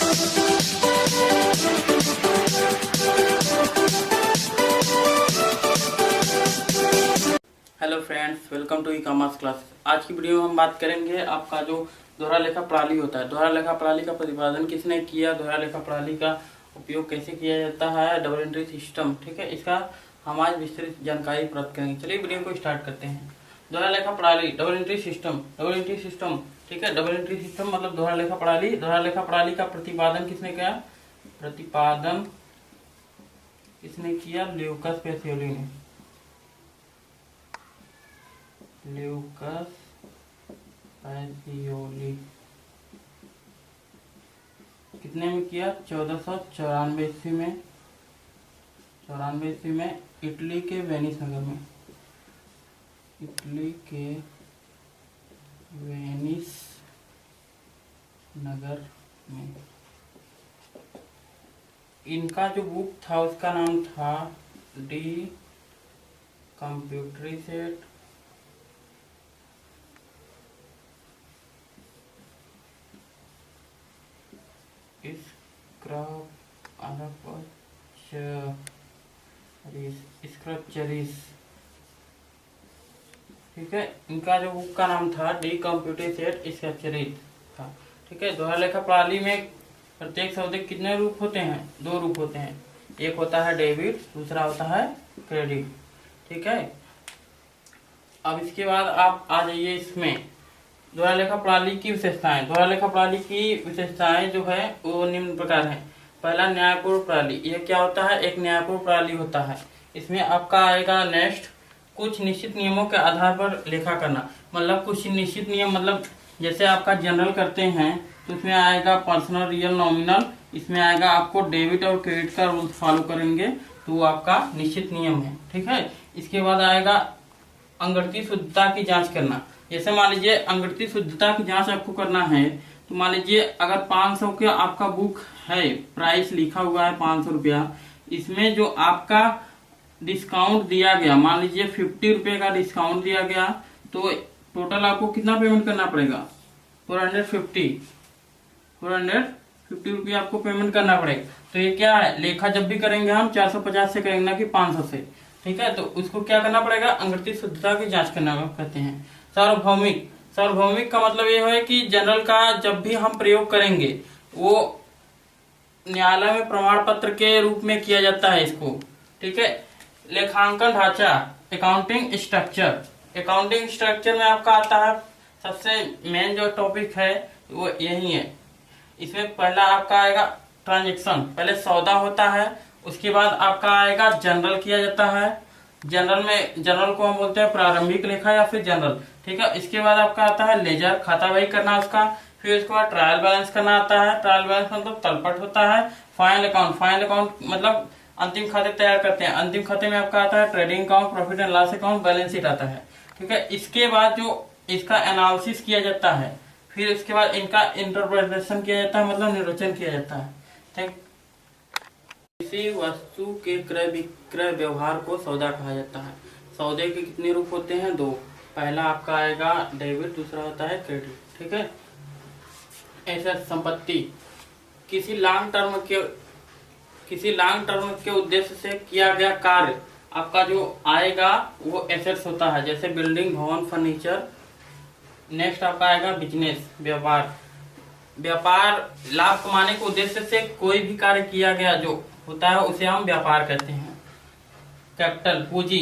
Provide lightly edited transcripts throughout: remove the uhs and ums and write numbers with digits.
Hello friends, welcome to e commerce class. आज की video में हम बात करेंगे आपका जो दोहरा लेखा प्रणाली होता है, दोहरा लेखा प्रणाली का प्रतिपादन किसने किया, दोहरा लेखा प्रणाली का उपयोग कैसे किया जाता है, डबल एंट्री सिस्टम। ठीक है, इसका हम आज विस्तृत जानकारी प्राप्त करेंगे। चलिए वीडियो को स्टार्ट करते हैं। दोहरा लेखा प्रणाली, double entry system, double entry system. ठीक है, डबल एंट्री सिस्टम मतलब दोहरा लेखा प्रणाली। दोहरा लेखा प्रणाली का प्रतिपादन किसने किया, प्रतिपादन किसने किया, ल्यूकास पेसियोली ने। ल्यूकास पेसियोली कितने में किया, 1494 ईस्वी में, 94 ईस्वी में इटली के वेनिस नगर में, इटली के वेनिस नगर में। इनका जो बुक था उसका नाम था डी कंप्यूटरीसेट स्क्रप्चरीज। ठीक है, इनका जो बुक का नाम था डी कंप्यूटरीसेट स्क्रप्चरीज था। ठीक है, दोहरा लेखा प्रणाली में प्रत्येक शब्द के कितने रूप होते हैं, दो रूप होते हैं। एक होता है डेबिट, दूसरा होता है क्रेडिट। ठीक है, अब इसके बाद आप आ जाइए इसमें दोहरा लेखा प्रणाली की विशेषताएं। दोहरा लेखा प्रणाली की विशेषताएं जो है वो निम्न प्रकार हैं। पहला, न्यायपूर्ण प्रणाली। यह क्या होता है, एक न्यायपूर्ण प्रणाली होता है। इसमें आपका आएगा नेक्स्ट, कुछ निश्चित नियमों के आधार पर लेखा करना। मतलब कुछ निश्चित नियम, मतलब जैसे आपका जनरल करते हैं तो इसमें आएगा पर्सनल, रियल, नॉमिनल। इसमें आएगा आपको डेबिट और क्रेडिट का रूल फॉलो करेंगे तो वो आपका निश्चित नियम है। ठीक है, इसके बाद आएगा अंगणितीय शुद्धता की जांच करना। जैसे मान लीजिए अंगणितीय शुद्धता की जांच आपको करना है तो मान लीजिए अगर 500 का आपका बुक है, प्राइस लिखा हुआ है 500 रुपया, इसमें जो आपका डिस्काउंट दिया गया, मान लीजिए 50 रुपए का डिस्काउंट दिया गया, तो टोटल आपको कितना पेमेंट करना पड़ेगा, 450 रुपया आपको पेमेंट करना पड़ेगा। तो ये क्या है, लेखा जब भी करेंगे हम 450 से करेंगे ना कि 500 से। ठीक है, तो उसको क्या करना पड़ेगा, अंगणितीय शुद्धता की जांच करना कहते हैं। सार्वभौमिक, सार्वभौमिक का मतलब ये है कि जनरल का जब भी हम प्रयोग करेंगे वो न्यायालय में प्रमाण पत्र के रूप में किया जाता है इसको। ठीक है, लेखांकन ढांचा, अकाउंटिंग स्ट्रक्चर। अकाउंटिंग स्ट्रक्चर में आपका आता है सबसे मेन जो टॉपिक है वो यही है। इसमें पहला आपका आएगा ट्रांजेक्शन, पहले सौदा होता है, उसके बाद आपका आएगा जनरल किया जाता है। जनरल में, जनरल को हम बोलते हैं प्रारंभिक लेखा या फिर जनरल। ठीक है, इसके बाद आपका आता है लेजर, खाता बही करना उसका। फिर उसके बाद ट्रायल बैलेंस करना आता है। ट्रायल बैलेंस मतलब तलपट होता है। फाइनल अकाउंट, फाइनल अकाउंट मतलब अंतिम खाते तैयार करते हैं। अंतिम खाते में आपका आता है trading account, profit and loss account, balance sheet आता है। ठीक है, इसके बाद जो इसका एनालिसिस किया जाता है, फिर उसके बाद इनका इंटरप्रिटेशन किया जाता है, मतलब निर्वचन किया जाता है। ठीक, किसी वस्तु के क्रय विक्रय व्यवहार को सौदा कहा जाता है। सौदे के कितने रूप होते हैं, दो। पहला आपका आएगा डेबिट, दूसरा होता है क्रेडिट। ठीक है, ऐसा संपत्ति किसी लॉन्ग टर्म के उद्देश्य से किया गया कार्य आपका जो आएगा वो एसेट्स होता है, जैसे बिल्डिंग, भवन, फर्नीचर। नेक्स्ट आपका आएगा बिजनेस, व्यापार। व्यापार लाभ कमाने के उद्देश्य से कोई भी कार्य किया गया जो होता है उसे हम व्यापार कहते हैं। कैपिटल, पूंजी।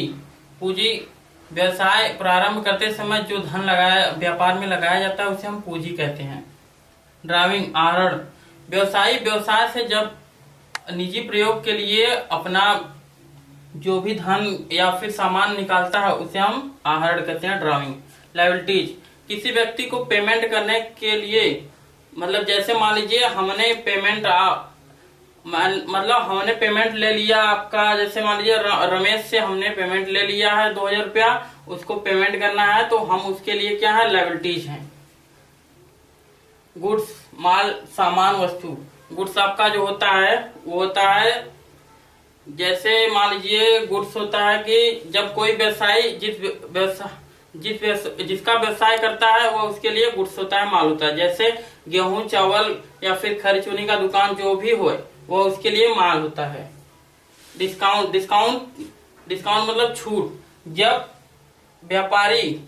पूंजी व्यवसाय प्रारंभ करते समय जो धन लगाया व्यापार में लगाया जाता है उसे हम पूंजी कहते हैं। ड्राइविंग, आहरण। व्यवसायी व्यवसाय से जब निजी प्रयोग के लिए अपना जो भी धन या फिर सामान निकालता है उसे हम आहरण कहते हैं, ड्राइविंग। लायबिलिटीज, किसी व्यक्ति को पेमेंट करने के लिए, मतलब जैसे मान लीजिए हमने पेमेंट हमने पेमेंट ले लिया आपका, जैसे मान लीजिए रमेश से हमने पेमेंट ले लिया है 2000 रुपया, उसको पेमेंट करना है तो हम उसके लिए क्या है, लायबिलिटीज हैं। गुड्स, माल, सामान, वस्तु। गुड्स आपका जो होता है वो होता है, जैसे मान लीजिए गुड्स होता है कि जब कोई व्यवसायी जिसका व्यवसाय करता है वो उसके लिए गुड्स होता है, माल होता है। जैसे गेहूं, चावल या फिर खरी चूनी का दुकान जो भी हो वो उसके लिए माल होता है। डिस्काउंट डिस्काउंट डिस्काउंट मतलब छूट। जब व्यापारी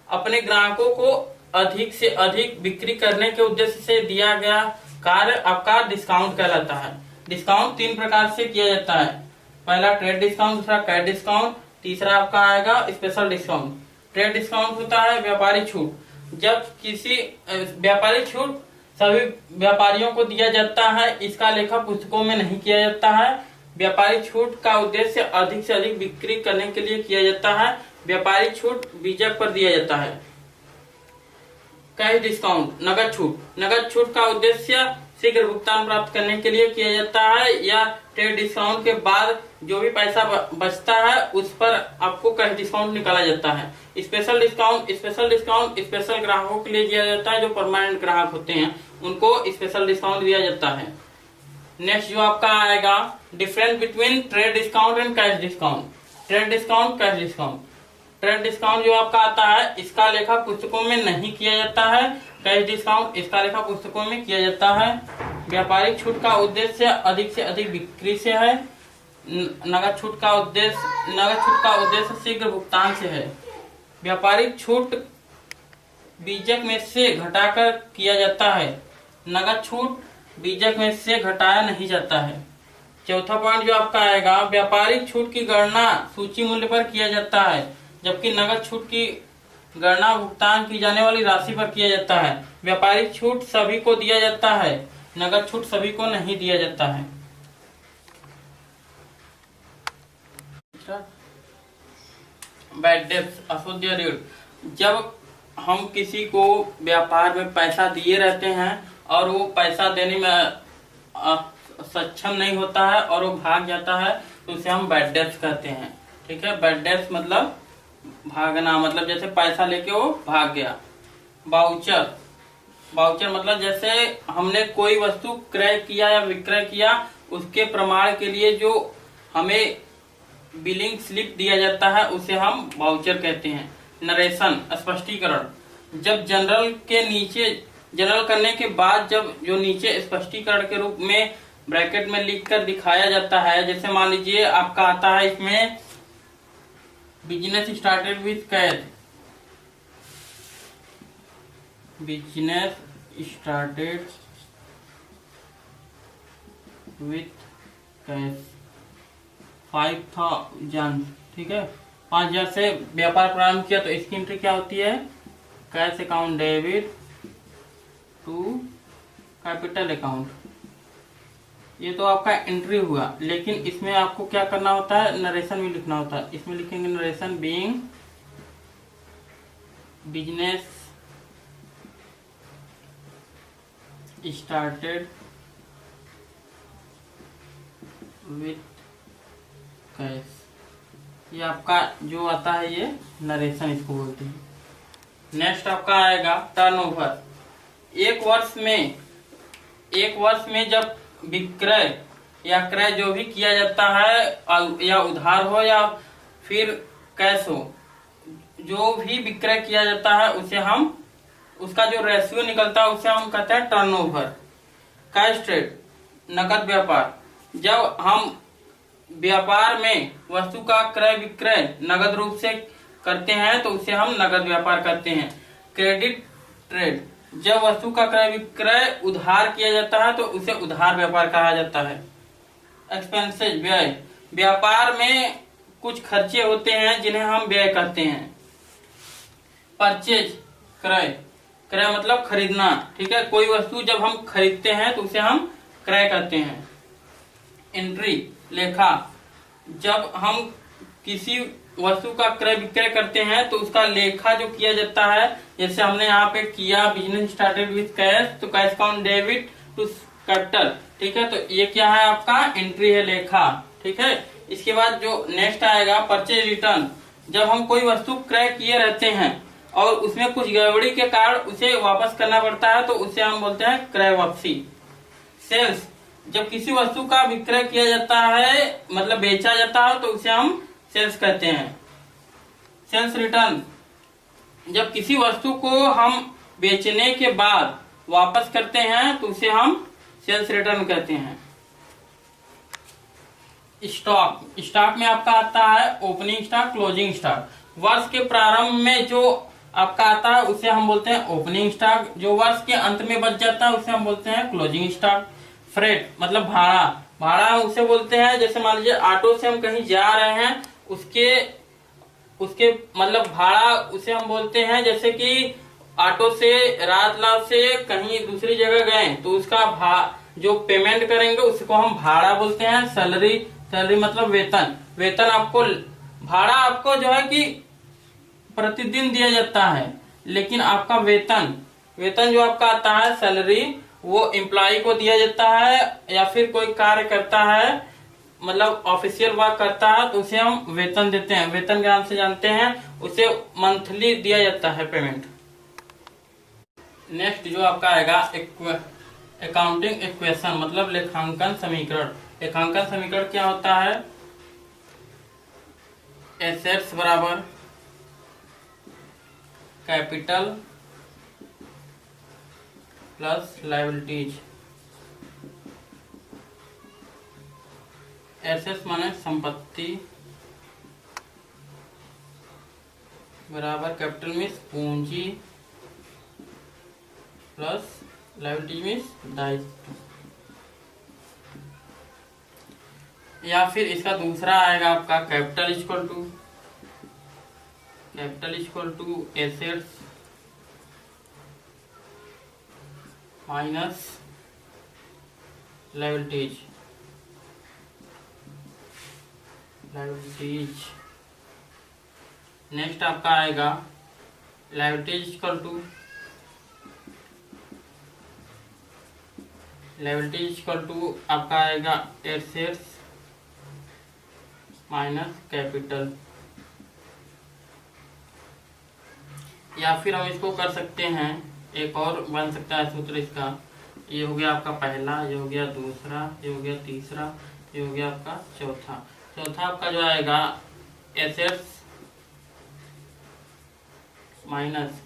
अपने ग्राहकों को अधिक से अधिक बिक्री करने के उद्देश्य से दिया गया कार्य आपका डिस्काउंट कहलाता है। डिस्काउंट 3 प्रकार से किया जाता है। पहला ट्रेड डिस्काउंट, दूसरा कैश डिस्काउंट, तीसरा आपका आएगा स्पेशल डिस्काउंट। ट्रेड डिस्काउंट होता है व्यापारी छूट। जब किसी व्यापारी छूट सभी व्यापारियों को दिया जाता है, इसका लेखा पुस्तकों में नहीं किया जाता है। व्यापारी छूट का उद्देश्य अधिक से अधिक बिक्री करने के लिए किया जाता है। व्यापारी छूट बीजक पर दिया जाता है। कैश डिस्काउंट नगद छूट। नगद छूट का उद्देश्य शीघ्र भुगतान प्राप्त करने के लिए किया जाता है, या ट्रेड डिस्काउंट के बाद जो भी पैसा बचता है उस पर आपको कैश डिस्काउंट निकाला जाता है। स्पेशल डिस्काउंट स्पेशल ग्राहकों के लिए दिया जाता है। जो परमानेंट ग्राहक होते हैं उनको स्पेशल डिस्काउंट दिया जाता है। नेक्स्ट जो आपका आएगा difference between trade discount and cash discount. Trade discount, cash discount. Trade discount जो आपका आता है इसका लेखा पुस्तकों में नहीं किया जाता है। कैश डिस्काउंट इसका लेखा पुस्तकों में किया जाता है। व्यापारिक छूट का उद्देश्य अधिक से अधिक बिक्री से है। नगद छूट का उद्देश्य शीघ्र भुगतान से है। व्यापारिक छूट बीजक में से घटाकर किया जाता है। नगद छूट बीजक में से घटाया नहीं जाता है। चौथा पॉइंट जो आपका आएगा व्यापारिक छूट की गणना सूची मूल्य पर किया जाता है, जबकि नगद छूट की गणना भुगतान की जाने वाली राशि पर किया जाता है। व्यापारिक छूट सभी को दिया जाता है, नगद छूट सभी को नहीं दिया जाता है। बैड डेब्ट, अशुद्ध ऋण। जब हम किसी को व्यापार में पैसा दिए रहते हैं और वो पैसा देने में सक्षम नहीं होता है और वो भाग जाता है तो उसे हम बैड डेब्ट कहते हैं। ठीक है, बैड डेब्ट मतलब भागना, मतलब जैसे पैसा लेके वो भाग गया। वाउचर मतलब जैसे हमने कोई वस्तु क्रय किया या विक्रय किया, उसके प्रमाण के लिए जो हमें बिलिंग स्लिप दिया जाता है उसे हम वाउचर कहते हैं। नरेशन, स्पष्टीकरण। जब जनरल करने के बाद जब जो नीचे स्पष्टीकरण के रूप में ब्रैकेट में लिखकर दिखाया जाता है, जैसे मान लीजिए आपका आता है इसमें business started with cash. Business started with cash 5,000। ठीक है, 5,000 से व्यापार प्रारंभ किया तो इसकी एंट्री क्या होती है? Cash account debit to capital account. ये तो आपका एंट्री हुआ, लेकिन इसमें आपको क्या करना होता है? नरेशन भी लिखना होता है। इसमें लिखेंगे narration being business started with cash. ये आपका जो आता है ये नरेशन इसको बोलते हैं। नेक्स्ट आपका आएगा टर्नओवर। एक वर्ष में जब विक्रय या क्रय जो भी किया जाता है, या उधार हो या फिर कैश हो, जो भी विक्रय किया जाता है उसे हम उसका जो रेशियो निकलता है उसे हम कहते हैं टर्नओवर। कैश ट्रेड, नकद व्यापार। जब हम व्यापार में वस्तु का क्रय विक्रय नगद रूप से करते हैं तो उसे हम नगद व्यापार कहते हैं। क्रेडिट ट्रेड, जब वस्तु का क्रय विक्रय उधार किया जाता है तो उसे उधार व्यापार कहा जाता है। एक्सपेंसेस, व्यय। व्यापार में कुछ खर्चे होते हैं जिन्हें हम व्यय कहते हैं। परचेज, क्रय मतलब खरीदना। ठीक है, कोई वस्तु जब हम खरीदते हैं तो उसे हम क्रय कहते हैं। एंट्री, लेखा। जब हम किसी वस्तु का क्रय विक्रय करते हैं तो उसका लेखा जो किया जाता है, जैसे हमने यहाँ पे किया बिजनेस स्टार्टेड विथ कैश, तो cash account debit to capital. ठीक है, तो ये क्या है? आपका एंट्री है, लेखा। ठीक है, इसके बाद जो नेक्स्ट आएगा परचेज रिटर्न। जब हम कोई वस्तु क्रय किए रहते हैं और उसमें कुछ गड़बड़ी के कारण उसे वापस करना पड़ता है तो उसे हम बोलते हैं क्रय वापसी। सेल्स, जब किसी वस्तु का विक्रय किया जाता है मतलब बेचा जाता है तो उसे हम सेल्स कहते हैं। सेल्स रिटर्न, जब किसी वस्तु को हम बेचने के बाद वापस करते हैं तो उसे हम सेल्स रिटर्न कहते हैं। स्टॉक, स्टॉक में आपका आता है ओपनिंग स्टॉक, क्लोजिंग स्टॉक। वर्ष के प्रारंभ में जो आपका आता है उसे हम बोलते हैं ओपनिंग स्टॉक, जो वर्ष के अंत में बच जाता है उसे हम बोलते हैं क्लोजिंग स्टॉक। फ्रेट मतलब भाड़ा, भाड़ा उसे बोलते हैं, जैसे मान लीजिए ऑटो से हम कहीं जा रहे हैं, उसके उसके मतलब भाड़ा उसे हम बोलते हैं, जैसे कि ऑटो से रातलाल से कहीं दूसरी जगह गए तो उसका जो पेमेंट करेंगे उसको हम भाड़ा बोलते हैं। सैलरी, सैलरी मतलब वेतन, वेतन आपको, भाड़ा आपको जो है कि प्रतिदिन दिया जाता है, लेकिन आपका वेतन, वेतन जो आपका आता है सैलरी, वो एम्प्लॉय को दिया जाता है, या फिर कोई कार्य करता है मतलब ऑफिशियल वर्क करता है तो उसे हम वेतन देते हैं, वेतन के नाम से जानते हैं, उसे मंथली दिया जाता है पेमेंट। नेक्स्ट जो आपका आएगा अकाउंटिंग इक्वेशन मतलब लेखांकन समीकरण। लेखांकन समीकरण क्या होता है? एसेट्स बराबर कैपिटल प्लस लायबिलिटीज। एसेट्स माने संपत्ति बराबर कैपिटल मीन्स पूंजी प्लस लायबिलिटीज मीन्स दायित्व। या फिर इसका दूसरा आएगा आपका capital equal to assets minus liabilities. Next आपका आएगा लायबिलिटीज इक्वल टू आपका आएगा एसेट्स माइनस कैपिटल। या फिर हम इसको कर सकते हैं, एक और बन सकता है सूत्र इसका, ये हो गया आपका पहला, ये हो गया दूसरा, ये हो गया तीसरा, ये हो गया आपका चौथा। चौथा आपका जो आएगा assets minus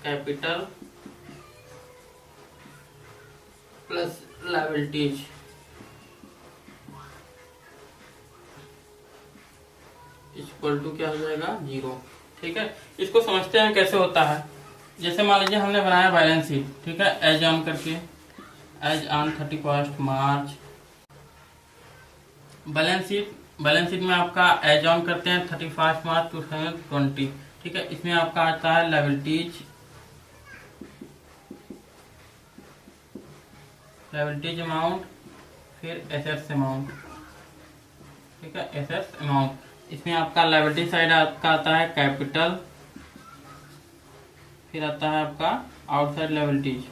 capital plus liabilities. Equal to क्या हो जाएगा? 0। ठीक है, इसको समझते हैं कैसे होता है। जैसे मान लीजिए हमने बनाया बैलेंस शीट, ठीक है, एज ऑन करके, as on 31 March. Balance sheet में आपका एज ऑन करते हैं 31 मार्च 2020। ठीक है, इसमें आपका आता है लायबिलिटीज अमाउंट, फिर एसेट्स अमाउंट। ठीक है, एसेट्स अमाउंट, इसमें आपका लायबिलिटी साइड आपका आता है कैपिटल, फिर आता है आपका आउटसाइड लायबिलिटीज,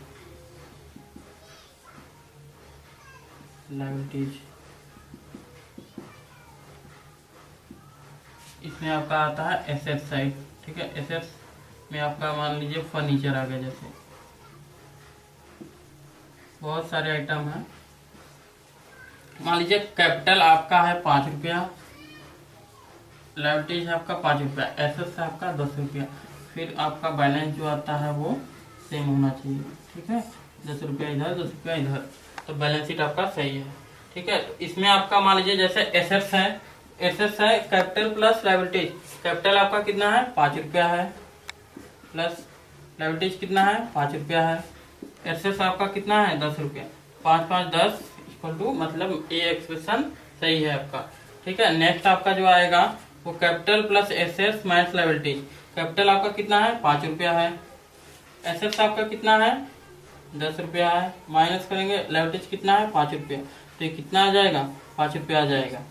इसमें आपका आता है एसेट साइड। ठीक है, एसेट्स में आपका मान लीजिए फर्नीचर आ गया, जैसे बहुत सारे आइटम हैं। मान लीजिए कैपिटल आपका है 5 रुपया, लायबिलिटीज है आपका 5 रुपया, एसेट्स है आपका 10 रुपया, फिर आपका बैलेंस जो आता है वो सेम होना चाहिए। ठीक है, 10 रुपया इधर, 10 रुपया इधर, तो बैलेंस शीट आपका सही है। ठीक है, तो इसमें आपका मान लीजिए जैसे एसेट्स है कैपिटल प्लस लायबिलिटीज। कैपिटल आपका कितना है? 5 रुपया है, प्लस लायबिलिटीज कितना है? 5 रुपया है। एसेट्स आपका कितना है? 10 रुपया, 5 5 10 इक्वल टू, मतलब ये एक्सप्रेशन सही है आपका। ठीक है, नेक्स्ट आपका जो आएगा वो capital plus assets minus liabilities. Capital आपका कितना है? 5 रुपया है। एसेट्स आपका कितना है? 10 रुपया है। माइनस करेंगे लायबिलिटीज कितना है? 5 रुपया, तो ये कितना आ जाएगा? 5 रुपया आ जाएगा।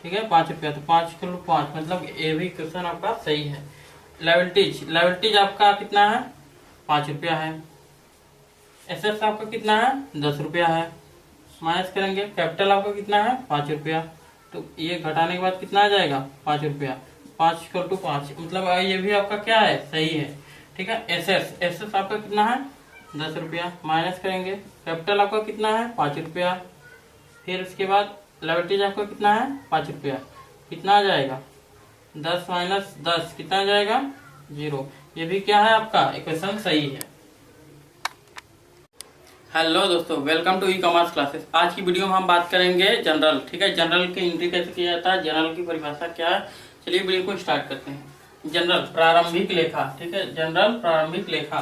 ठीक है, 5 रुपया, तो 5 किलो 5, मतलब ये भी क्वेश्चन आपका सही है। लायबिलिटीज आपका कितना है? 5 रुपया है। एसेट्स आपका कितना है? 10 रुपया है। माइनस करेंगे, कैपिटल आपका कितना है? 5 रुपया, तो ये घटाने के बाद कितना आ जाएगा? 5 रुपया। 5 इक्वल टू 5, मतलब ये भी आपका क्या है? सही है। ठीक है, एसेट्स आपका कितना है? 10 रुपया। माइनस करेंगे, कैपिटल आपका कितना है? 5 रुपया, फिर उसके बाद लायबिलिटीज आपका कितना है? 5 रुपया। कितना आ जाएगा? 10 माइनस 10 कितना आ जाएगा? 0। ये भी क्या है आपका इक्वेशन सही है। हेलो दोस्तों, welcome to e commerce classes. आज की वीडियो में हम बात करेंगे जनरल। ठीक है, जनरल की एंट्री कैसे किया जाता है, जनरल की परिभाषा क्या है। चलिए वीडियो को स्टार्ट करते हैं। जनरल प्रारंभिक लेखा। ठीक है, जनरल प्रारंभिक लेखा।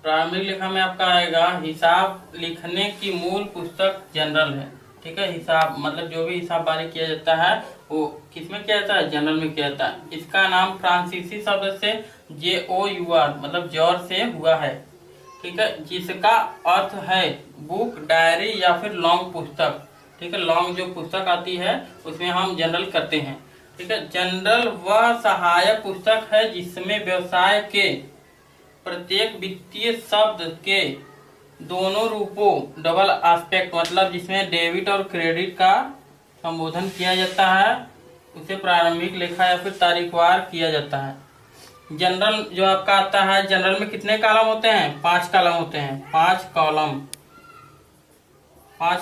प्रारंभिक लेखा में आपका आएगा हिसाब लिखने की मूल पुस्तक जनरल है। ठीक है, हिसाब मतलब जो भी हिसाबबारी किया जाता है वो किसमें किया जाता है, जनरल में किया जाता है। इसका नाम फ्रांसीसी शब्द से JOUR मतलब जॉर से हुआ है। ठीक है, जिसका अर्थ है बुक, डायरी या फिर लॉन्ग पुस्तक। ठीक है, लॉन्ग जो पुस्तक आती है उसमें हम जनरल करते हैं। ठीक है, जनरल वह सहायक पुस्तक है जिसमें व्यवसाय के प्रत्येक वित्तीय शब्द के दोनों रूपों डबल एस्पेक्ट मतलब जिसमें डेबिट और क्रेडिट का संबोधन किया जाता है उसे प्रारंभिक लेखा या फिर तारीखवार किया जाता है। जनरल जो आपका आता है, जनरल में कितने कॉलम होते हैं, 5 कॉलम होते हैं। 5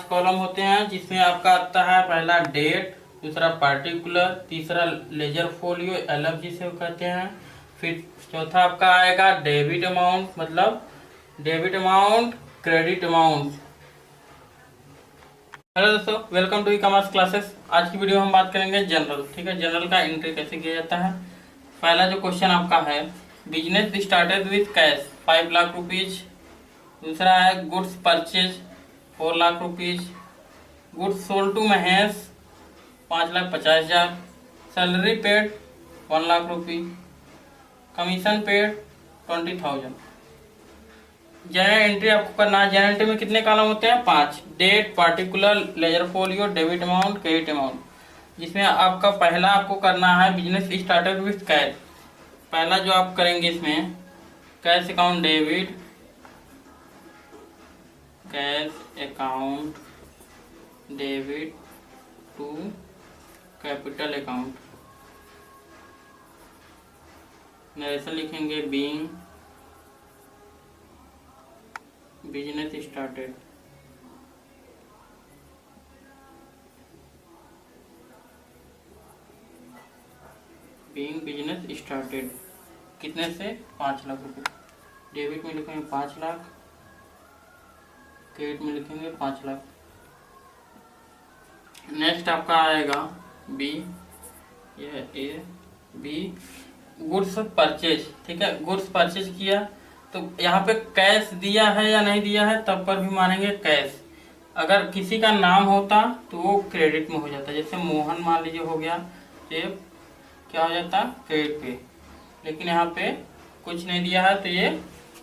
कॉलम होते हैं जिसमें आपका आता है पहला डेट, दूसरा पार्टिकुलर, तीसरा लेजर फोलियो LF जिसे कहते हैं, फिर चौथा आपका आएगा डेबिट अमाउंट मतलब debit amount, credit amount. Hello दोस्तों, welcome to e commerce classes. आज की वीडियो में हम बात करेंगे जनरल। ठीक है, जनरल का एंट्री कैसे किया जाता है। पहला जो क्वेश्चन आपका है, business started with cash 5 lakh rupees. दूसरा है goods purchase 4 lakh rupees. Goods sold to Mahesh 5,50,000। Salary paid 1 lakh rupee. Commission paid 20,000। General entry आपको करना है। जनरल एंट्री में कितने कॉलम होते हैं, 5। Date, particular, ledger folio, debit amount, credit amount. जिसमें आपका पहला आपको करना है बिजनेस स्टार्टेड विथ कैश। पहला जो आप करेंगे इसमें cash account debit, cash account debit to capital account. Narration लिखेंगे being business started. Being business started कितने से, 5 लाख रुपए। डेबिट में लिखेंगे 5 लाख, क्रेडिट में लिखेंगे 5 लाख। नेक्स्ट आपका आएगा बी, यह ए बी गुड्स परचेज। ठीक है, गुड्स परचेज किया तो यहाँ पे कैश दिया है या नहीं दिया है तब पर भी मानेंगे कैश। अगर किसी का नाम होता तो वो क्रेडिट में हो जाता, जैसे मोहन मान लीजिए हो गया, ये क्या हो जाता, क्रेडिट पे। लेकिन यहाँ पे कुछ नहीं दिया है तो ये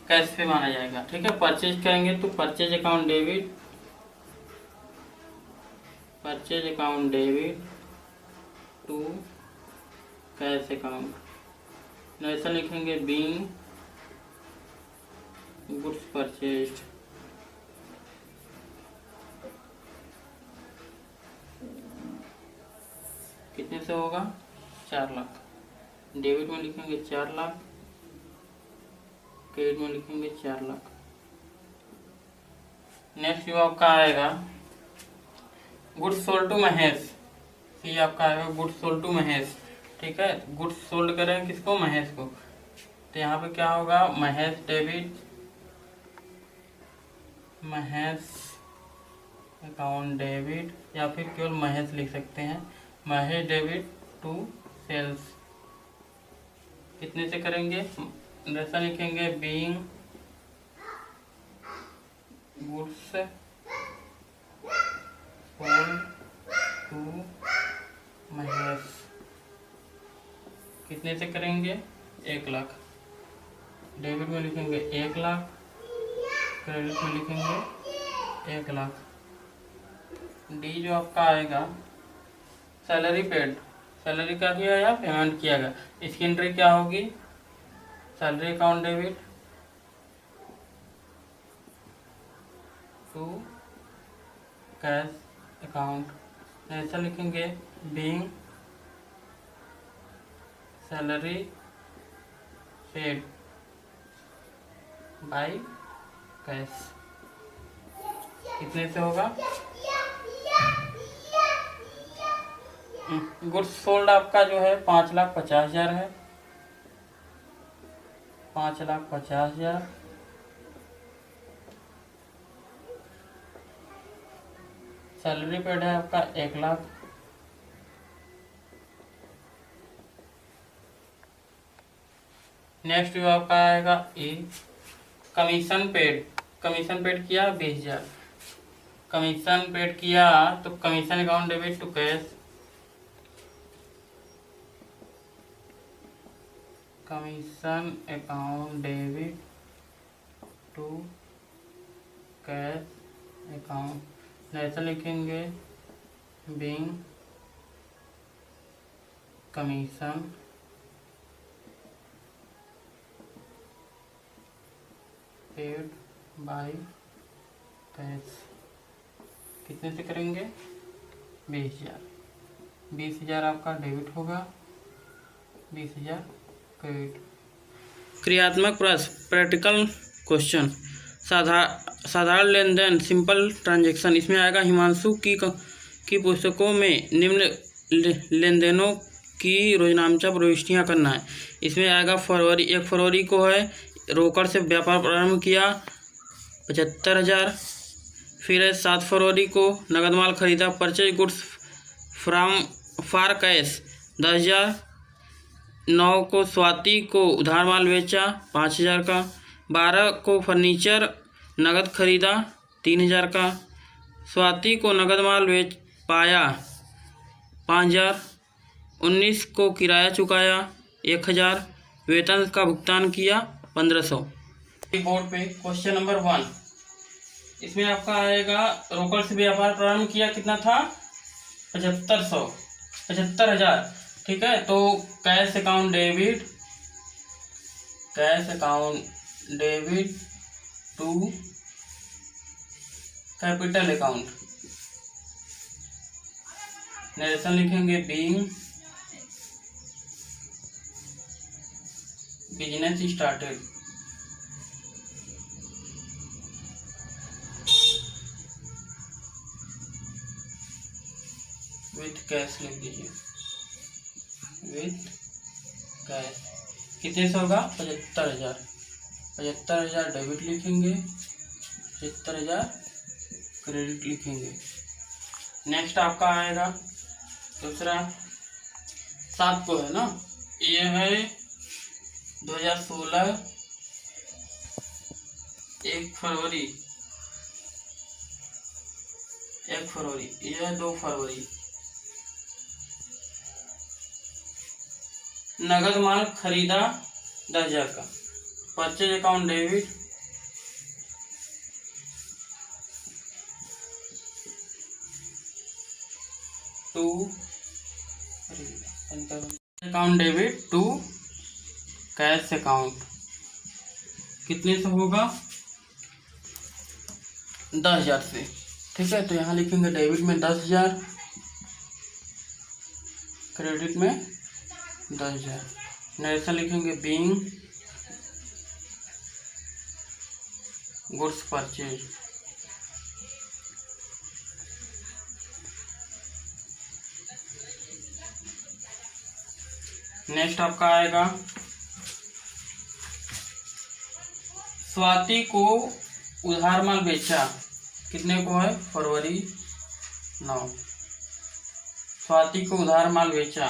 कैश पे माना जाएगा। ठीक है, परचेज करेंगे तो purchase account debit, purchase account debit to cash account. Narration लिखेंगे बीइंग गुड्स परचेज्ड। कितने से होगा, 4 लाख। डेबिट में लिखेंगे 4 लाख, क्रेडिट में लिखेंगे 4 लाख। नेक्स्ट जो आपका आएगा गुड्स सोल्ड टू महेश। सी आपका आएगा गुड्स सोल्ड टू महेश। ठीक है, गुड्स सोल्ड करेंगे किसको, महेश को। तो यहाँ पे क्या होगा, Mahesh debit, Mahesh account debit या फिर केवल महेश लिख सकते हैं, महेश डेबिट टू सेल्स। कितने से करेंगे, नरेशन लिखेंगे being goods sold to Mahesh. कितने से करेंगे, 1 लाख। डेबिट में लिखेंगे 1 लाख, क्रेडिट में लिखेंगे 1 लाख। डी जो आपका आएगा सैलरी पेड, सैलरी का किया या पेमेंट किया गया। इसकी एंट्री क्या होगी, salary account debit to cash account. ऐसा लिखेंगे being salary paid by cash. कितने से होगा, गुड्स सोल्ड आपका जो है 5,50,000 है। 5,50,000। सैलरी पेड है आपका 1,00,000। नेक्स्ट जो आपका आएगा a commission paid. Commission paid किया 20,000। कमीशन पेड किया तो commission account debit to cash. Commission account debit to cash account. ऐसा लिखेंगे being commission paid by cash. कितने से करेंगे? 20,000। 20,000 आपका डेबिट होगा, 20,000 क्रेडिट। क्रियात्मक प्रश्न प्रैक्टिकल क्वेश्चन। साधारण लेन देन सिंपल ट्रांजैक्शन। इसमें आएगा हिमांशु की पुस्तकों में निम्न लेन देनों की रोजनामचा प्रविष्टियाँ करना है। इसमें आएगा फरवरी 1 फरवरी को है रोकड़ से व्यापार प्रारंभ किया 75,000। फिर है 7 फरवरी को नगद माल खरीदा purchase goods from for cash 10,000। 9 को स्वाति को उधार माल बेचा 5,000 का। 12 को फर्नीचर नगद खरीदा 3,000 का। स्वाति को नगद माल बेच पाया 5,000। 19 को किराया चुकाया 1,000। वेतन का भुगतान किया 1,500। बोर्ड पे क्वेश्चन नंबर 1। इसमें आपका आएगा रोकड़ से व्यापार प्रारंभ किया, कितना था? 75,000। ठीक है, तो cash account debit to capital account. Narration लिखेंगे being business started. With cash लिख दीजिए, विथ कैश। कितने से होगा? 75,000। 75,000 डेबिट लिखेंगे, 75,000 क्रेडिट लिखेंगे। नेक्स्ट आपका आएगा दूसरा 7 को है ना, ये है 2016 1 फरवरी, ये है 2 फरवरी। नगद माल खरीदा 10,000 का। Purchase account debit to account debit to cash account. कितने से होगा? 10,000 से। ठीक है, तो यहाँ लिखेंगे डेबिट में 10,000, क्रेडिट में 10,000। नरेशन लिखेंगे बीइंग गुड्स परचेज। नेक्स्ट आपका आएगा स्वाति को उधार माल बेचा, कितने को है? फरवरी 9। स्वाति को उधार माल बेचा,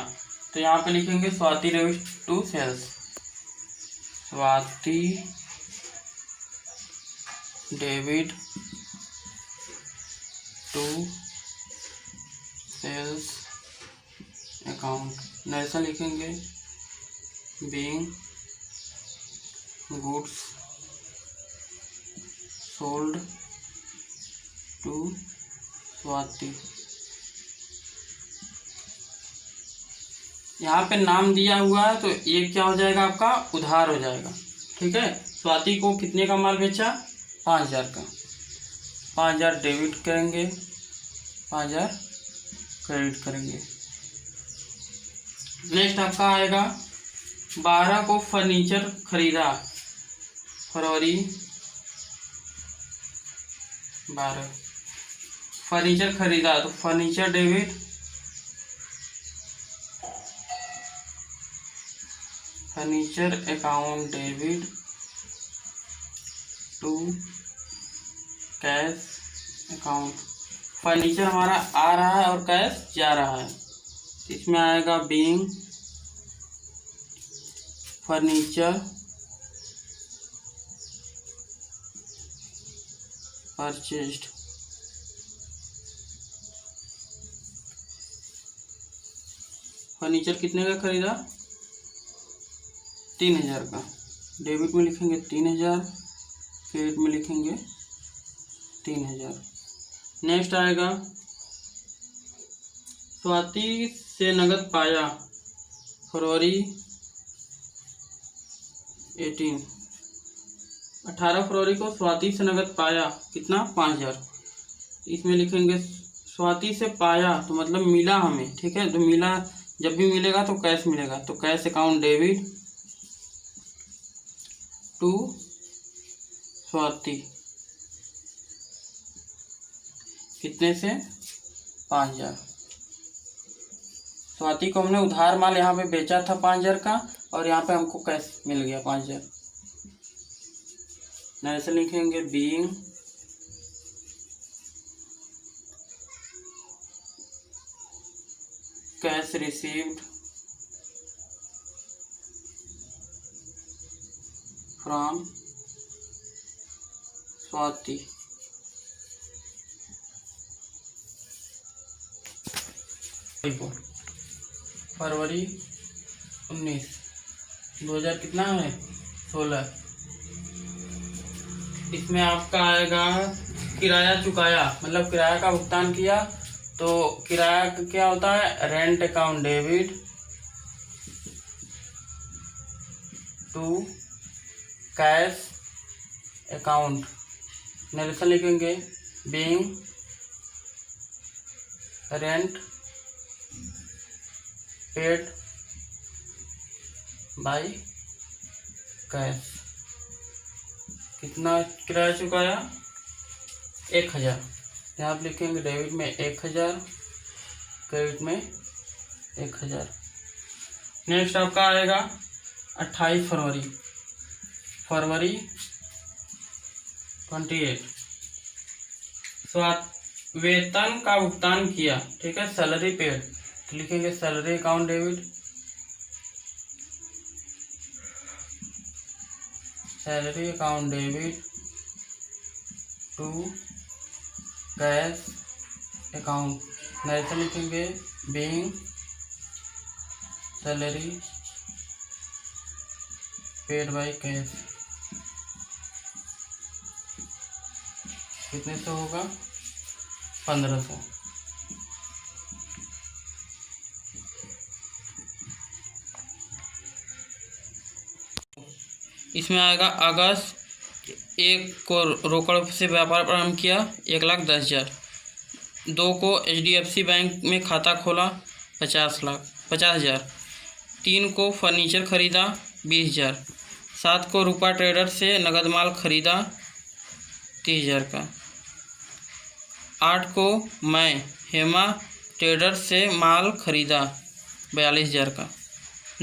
तो यहाँ पे लिखेंगे Swati debit to sales. Swati debit to sales account. Narration लिखेंगे being goods sold to Swati. यहाँ पे नाम दिया हुआ है तो ये क्या हो जाएगा? आपका उधार हो जाएगा। ठीक है, स्वाति को कितने का माल बेचा? 5,000 का। 5,000 डेबिट करेंगे, 5,000 क्रेडिट करेंगे। नेक्स्ट आपका आएगा 12 को फर्नीचर खरीदा, फरवरी 12 फर्नीचर खरीदा, तो furniture debit furniture account debit to cash account. Furniture हमारा आ रहा है और कैश जा रहा है, इसमें आएगा बीइंग फर्नीचर परचेज्ड। फर्नीचर कितने का खरीदा? 3000 का। डेबिट में लिखेंगे 3000, क्रेडिट में लिखेंगे 3000। नेक्स्ट आएगा स्वाति से नगद पाया फरवरी 18 फरवरी को स्वाति से नगद पाया कितना? 5000। इसमें लिखेंगे स्वाति से पाया तो मतलब मिला हमें, ठीक है। तो मिला, जब भी मिलेगा तो कैश मिलेगा, तो cash account debit to Swati कितने से? 5000। स्वाति को हमने उधार माल यहाँ पे बेचा था 5000 का, और यहाँ पे हमको कैश मिल गया 5000। ऐसे लिखेंगे being cash received from Swati. फरवरी 19 2000 कितना है? 16। इसमें आपका आएगा किराया चुकाया, मतलब किराया का भुगतान किया। तो किराया क्या होता है? Rent account debit to cash account. Narration लिखेंगे being rent paid by cash. कितना किराया चुकाया? 1000। यहाँ आप लिखेंगे डेबिट में 1000, क्रेडिट में 1000। नेक्स्ट आपका आएगा 28 फरवरी 28 वेतन का भुगतान किया, ठीक है, सैलरी पेड। तो लिखेंगे salary account debit salary account debit to cash account. Narration लिखेंगे being salary paid by cash. कितने से होगा? 1500। इसमें आएगा अगस्त 1 को रोकड़ से व्यापार प्रारंभ किया 1,10,000। 2 को HDFC बैंक में खाता खोला 50,000। 3 को फर्नीचर खरीदा 20,000। 7 को रूपा ट्रेडर से नगद माल खरीदा 30,000 का। 8 को मैं हेमा ट्रेडर से माल खरीदा 42,000 का।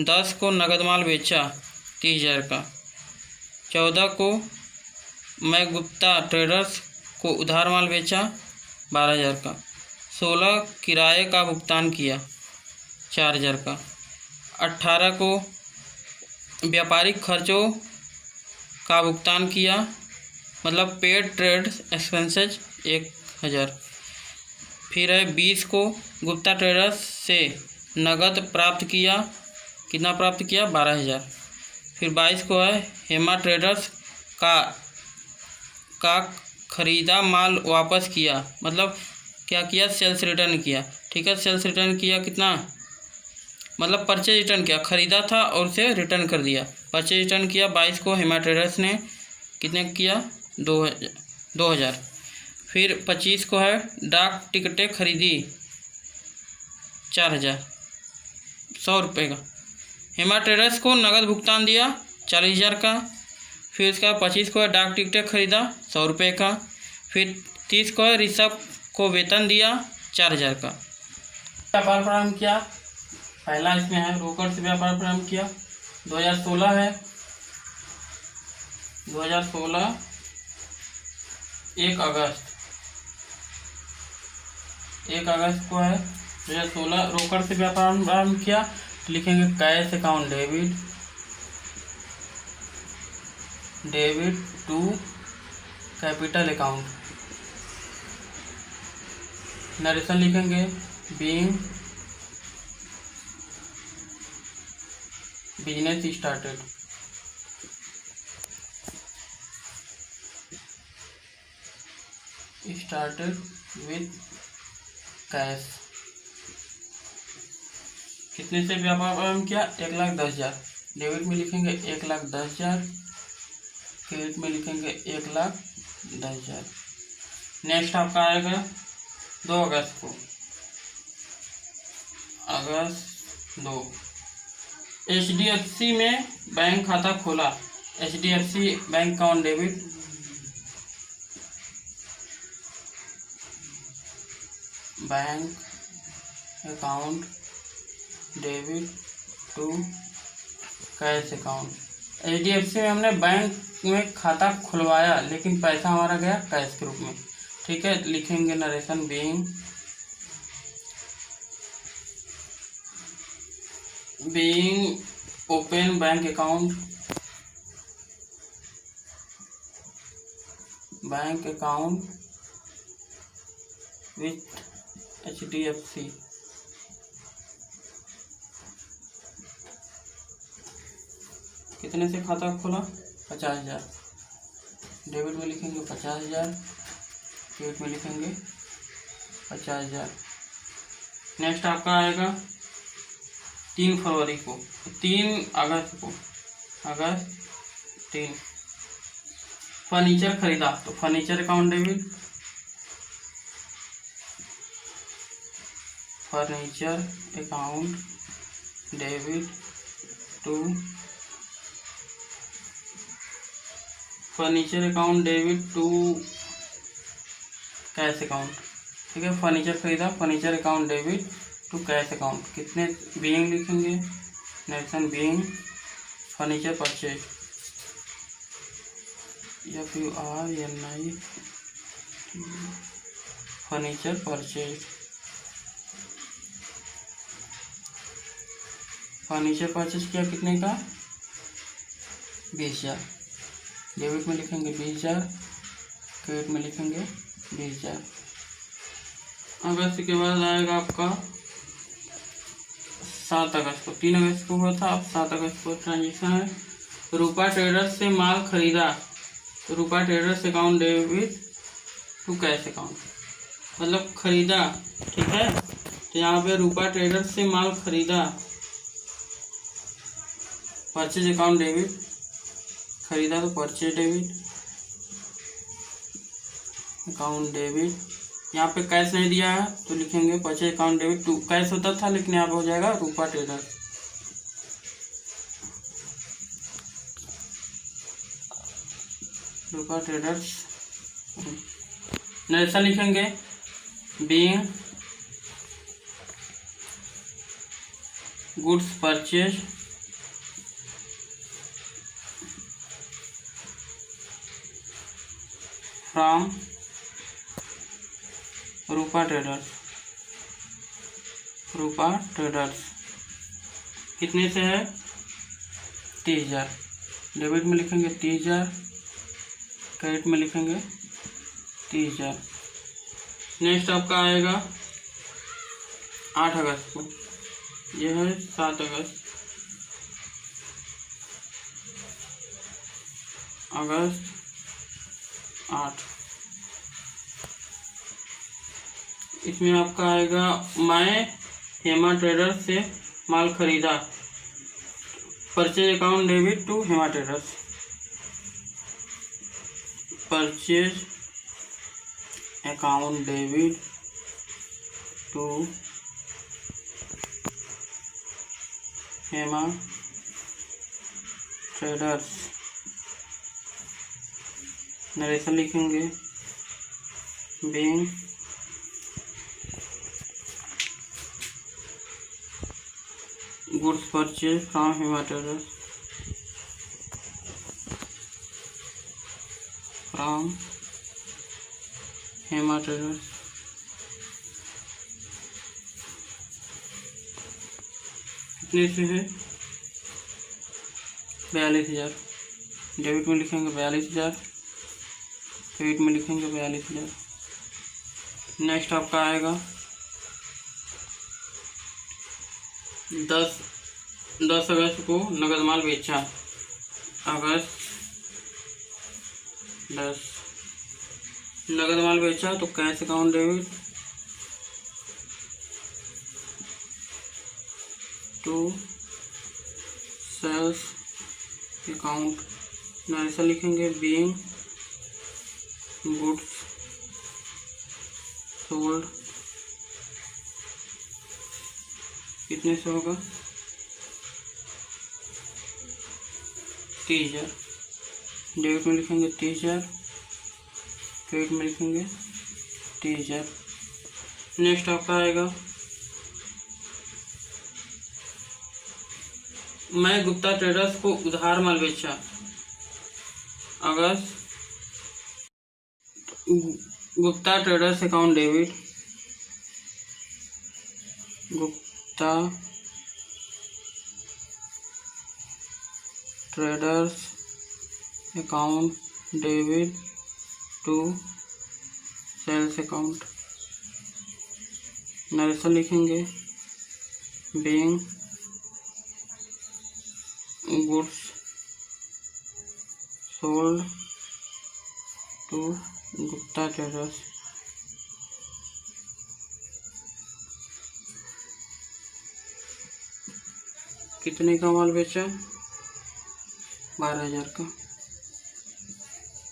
10 को नगद माल बेचा 30,000 का। 14 को मैं गुप्ता ट्रेडर्स को उधार माल बेचा 12,000 का। 16 किराए का भुगतान किया 4,000 का। 18 को व्यापारिक खर्चों का भुगतान किया, मतलब पेड ट्रेड एक्सपेंसेज 1,000। फिर है 20 को गुप्ता ट्रेडर्स से नगद प्राप्त किया, कितना प्राप्त किया? 12,000। फिर 22 को है हेमा ट्रेडर्स का खरीदा माल वापस किया, मतलब क्या किया? सेल्स रिटर्न किया, ठीक है। सेल्स रिटर्न किया कितना? मतलब परचेज रिटर्न किया, खरीदा था और उसे रिटर्न कर दिया, परचेज रिटर्न किया। 22 को हेमा ट्रेडर्स ने कितने किया? 2,000। फिर 25 को है डाक टिकटें खरीदी 4,000, 100 रुपये का। हेमा ट्रेडर्स को नगद भुगतान दिया 40,000 का। फिर उसका 25 को है डाक टिकटें खरीदा 100 रुपये का। फिर 30 को है ऋषभ को वेतन दिया 4,000 का। व्यापार प्रारंभ किया, पहला इसमें है रोकड़ से व्यापार प्रारंभ किया 2016 है, 2016 1 अगस्त को है 2016। रोकड़ से व्यापार आरंभ किया तो लिखेंगे cash account debit to capital account. Narration लिखेंगे being business started. With cash. कितने से व्यापार आरंभ किया? 1,10,000। डेबिट में लिखेंगे 1,10,000, क्रेडिट में लिखेंगे 1,10,000। नेक्स्ट आपका आएगा 2 अगस्त को, अगस्त 2। HDFC में बैंक खाता खोला। HDFC bank account debit, bank account debit to cash account. HDFC में हमने बैंक में खाता खुलवाया लेकिन पैसा हमारा गया कैश के रूप में। ठीक है, लिखेंगे narration being open bank account with HDFC। कितने से खाता खोला? 50,000। डेबिट में लिखेंगे 50,000, क्रेडिट में लिखेंगे 50,000। नेक्स्ट आपका आएगा 3 फरवरी को, 3 अगस्त को, अगस्त 3। फर्नीचर खरीदा तो furniture account debit, furniture account debit to furniture account debit to cash account. ठीक है, फर्नीचर खरीदा, furniture account debit to cash account. कितने? बीइंग लिखेंगे narration being furniture purchase, FURNI furniture purchase. Furniture purchase किया कितने का? 20,000। डेबिट में लिखेंगे 20,000, क्रेडिट में लिखेंगे 20,000। अगस्त के बाद आएगा आपका 7 अगस्त को, 3 अगस्त को हुआ था, अब 7 अगस्त को ट्रांजेक्शन है। रूपा ट्रेडर्स से माल खरीदा तो Rupa traders account debit to cash account, मतलब खरीदा। ठीक है, तो यहाँ पे रूपा ट्रेडर्स से माल खरीदा, परचेज अकाउंट डेबिट, खरीदा तो परचेज डेबिट अकाउंट डेबिट। यहाँ पे कैश नहीं दिया है तो लिखेंगे purchase account debit to cash होता था, लेकिन यहाँ पे हो जाएगा Rupa traders. Rupa traders. Narration लिखेंगे being goods purchase from Rupa traders. कितने से है? 30,000। डेबिट में लिखेंगे 30,000, क्रेडिट में लिखेंगे 30,000। नेक्स्ट आपका आएगा 8 अगस्त को, यह है 7 अगस्त, अगस्त 8। इसमें आपका आएगा मैं हेमा ट्रेडर्स से माल खरीदा, purchase account debit to Hema traders, purchase account debit to Hema traders. Narration लिखेंगे being goods purchase from Hema traders. From Hema traders कितने से है 42,000। डेबिट में लिखेंगे 42,000, क्रेडिट में लिखेंगे 42,000। नेक्स्ट आपका आएगा 10 अगस्त को नगद माल बेचा। अगस्त 10 नगद माल बेचा तो cash account debit to sales account, ऐसा लिखेंगे बीइंग गुड्स सोल्ड। कितने से होगा 30,000। डेबिट में लिखेंगे 30,000, क्रेडिट में लिखेंगे 30,000। नेक्स्ट आपका आएगा मैं गुप्ता ट्रेडर्स को उधार माल बेचा। अगस्त Gupta traders account debit Gupta traders account debit to sales account, narration लिखेंगे being goods sold to Gupta traders. कितने का माल बेचा 12,000 का।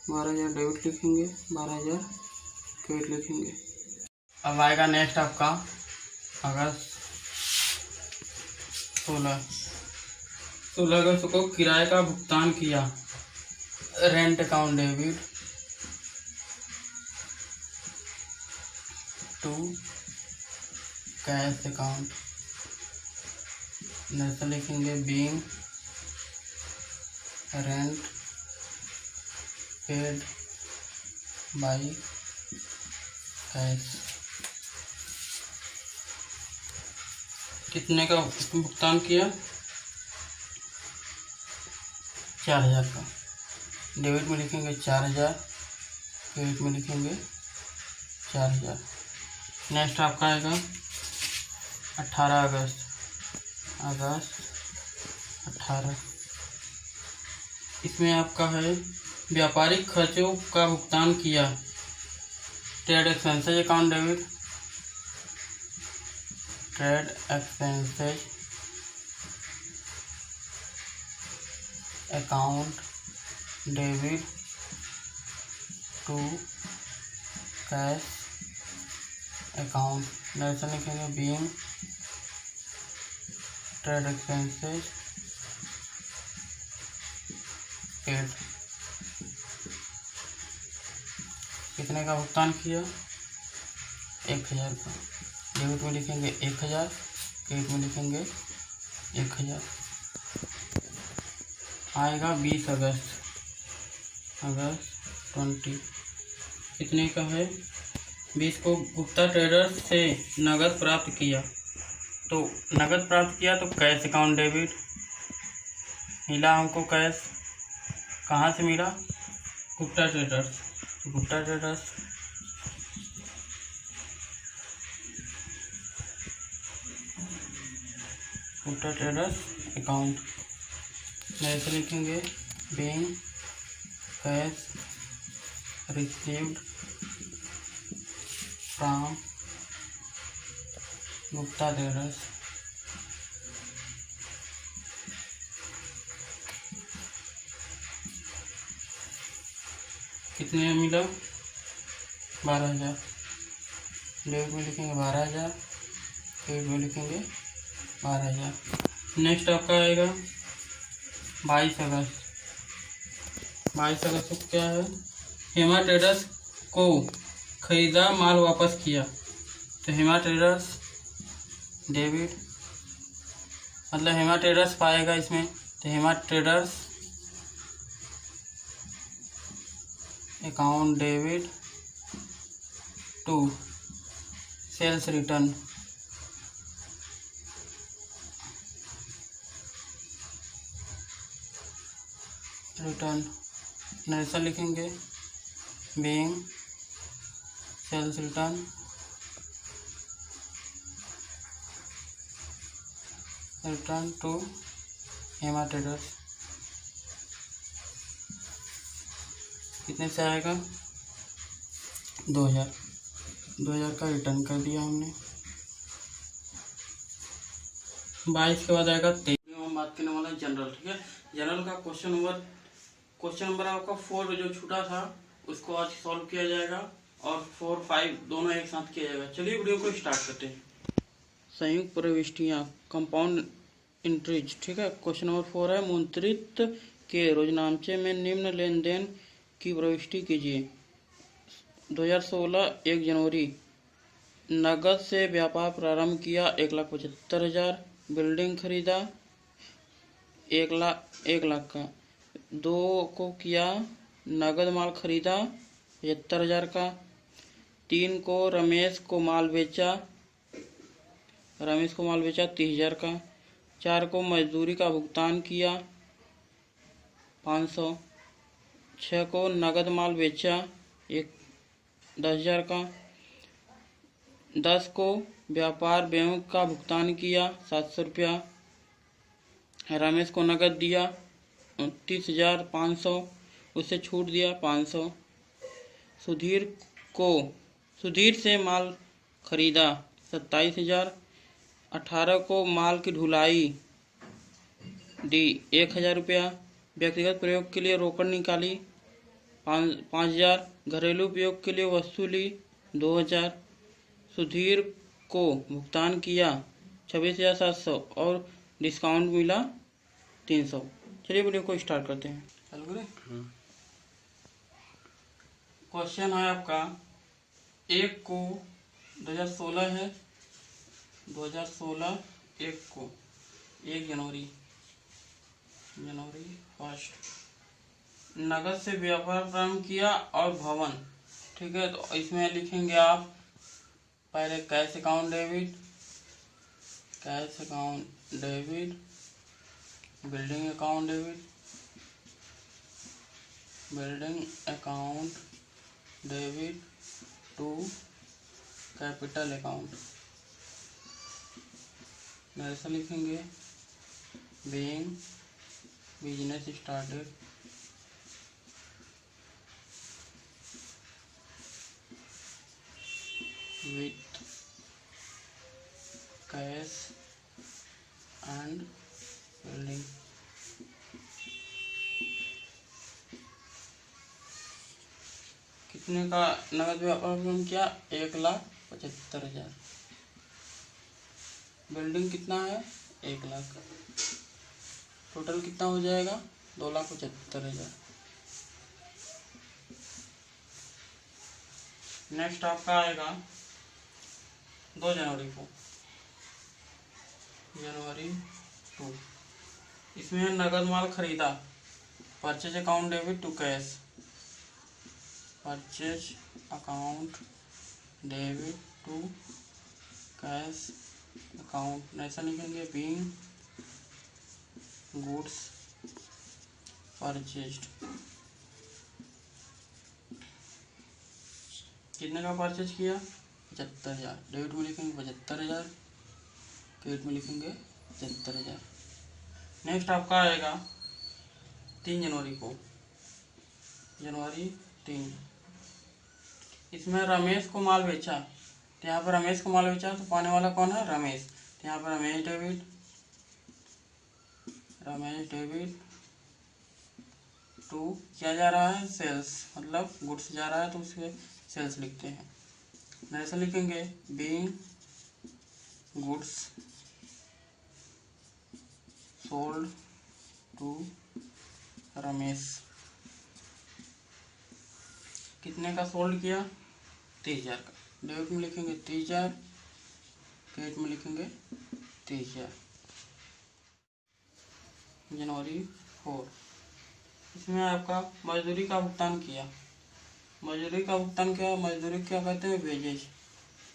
12,000 डेबिट लिखेंगे, 12,000 क्रेडिट लिखेंगे। अब आएगा नेक्स्ट आपका अगस्त 16 अगस्त को किराए का भुगतान किया। Rent account debit to cash account, national लिखेंगे being rent paid by cash. कितने का भुगतान किया 4,000 का। डेबिट में लिखेंगे 4,000, क्रेडिट में लिखेंगे 4,000। नेक्स्ट आपका आएगा 18 अगस्त 18। इसमें आपका है व्यापारिक खर्चों का भुगतान किया। Trade expenses account debit trade expenses account debit to cash account, national लिखेंगे बीइंग ट्रेड एक्सपेंसेज पेड। कितने का भुगतान किया 1,000 का। डेबिट में लिखेंगे 1,000, क्रेडिट में लिखेंगे 1,000। आएगा 20 अगस्त 20। कितने का है 20 को गुप्ता ट्रेडर्स से नगद प्राप्त किया। तो नगद प्राप्त किया तो कैश अकाउंट डेबिट मिला हमको कैश। कहाँ से मिला गुप्ता ट्रेडर्स, तो गुप्ता ट्रेडर्स अकाउंट, ऐसे लिखेंगे being cash received from Gupta traders. कितने में मिला 12,000। डेबिट में लिखेंगे 12,000, क्रेडिट में लिखेंगे 12,000। नेक्स्ट आपका आएगा 22 अगस्त। 22 अगस्त को क्या है हेमा ट्रेडर्स को खरीदा माल वापस किया। तो हेमा ट्रेडर्स डेबिट मतलब हेमा ट्रेडर्स पाएगा इसमें, तो Hema traders account debit to sales return, narration लिखेंगे being sales return to Hema traders. कितने से आएगा? 2000 का रिटर्न कर दिया हमने। 22 के बाद आएगा 23। हम बात करने वाला है जनरल, ठीक है। जनरल का क्वेश्चन नंबर आपका 4 जो छूटा था उसको आज सॉल्व किया जाएगा और 4, 5 दोनों एक साथ किया जाएगा। चलिए वीडियो को स्टार्ट करते हैं। संयुक्त प्रविष्टियाँ, कंपाउंड इंट्रीज, ठीक है। क्वेश्चन नंबर 4 है, मुद्रित के रोजनामचे में निम्न लेन देन की प्रविष्टि कीजिए। 2016 1 जनवरी नगद से व्यापार प्रारंभ किया 1,75,000। बिल्डिंग खरीदा 1 लाख का। 2 को किया नगद माल खरीदा 75,000 का। 3 को रमेश को माल बेचा 30,000 का। 4 को मजदूरी का भुगतान किया 500। 6 को नगद माल बेचा 10,000 का। 10 को व्यापार व्यय का भुगतान किया 700 रुपया। रमेश को नगद दिया 29,500, उससे छूट दिया 500। सुधीर से माल खरीदा 27,000। 18 को माल की ढुलाई दी 1,000 रुपया। व्यक्तिगत प्रयोग के लिए रोकड़ निकाली 5,000। घरेलू उपयोग के लिए वस्तु ली 2,000। सुधीर को भुगतान किया 26,700 और डिस्काउंट मिला 300। चलिए वीडियो को स्टार्ट करते हैं। चालू करें। क्वेश्चन है आपका, एक को 2016 है, 2016 1 को 1 जनवरी 1 नगद से व्यापार प्रारंभ किया और भवन, ठीक है। तो इसमें लिखेंगे आप पहले cash account debit, building account debit to capital account. Narration लिखेंगे being business started with cash and building. कितने का नगद व्यापार किया? 1,75,000। बिल्डिंग कितना है? 1 लाख। टोटल कितना हो जाएगा? 2,75,000। नेक्स्ट आपका आएगा 2 जनवरी को, जनवरी 2। इसमें नगद माल खरीदा, purchase account debit to cash, purchase account debit to cash account. ऐसा लिखेंगे बीइंग गुड्स परचेज्ड। कितने का परचेज किया? 75,000। डेबिट में लिखेंगे 75,000, क्रेडिट में लिखेंगे 75,000। नेक्स्ट आपका आएगा 3 जनवरी को, जनवरी 3। इसमें रमेश को माल बेचा, तो यहाँ पर रमेश को माल बेचा तो पाने वाला कौन है? रमेश। तो यहाँ पर रमेश डेबिट टू क्या जा रहा है? सेल्स, मतलब गुड्स जा रहा है तो उसके सेल्स लिखते हैं। ऐसा लिखेंगे being goods sold to Ramesh. कितने का सोल्ड किया? 30,000 का। डेबिट में लिखेंगे 30,000, क्रेडिट में लिखेंगे 30,000। जनवरी 4। इसमें आपका मजदूरी का भुगतान किया मजदूरी का भुगतान क्या, मजदूरी क्या कहते हैं, wages.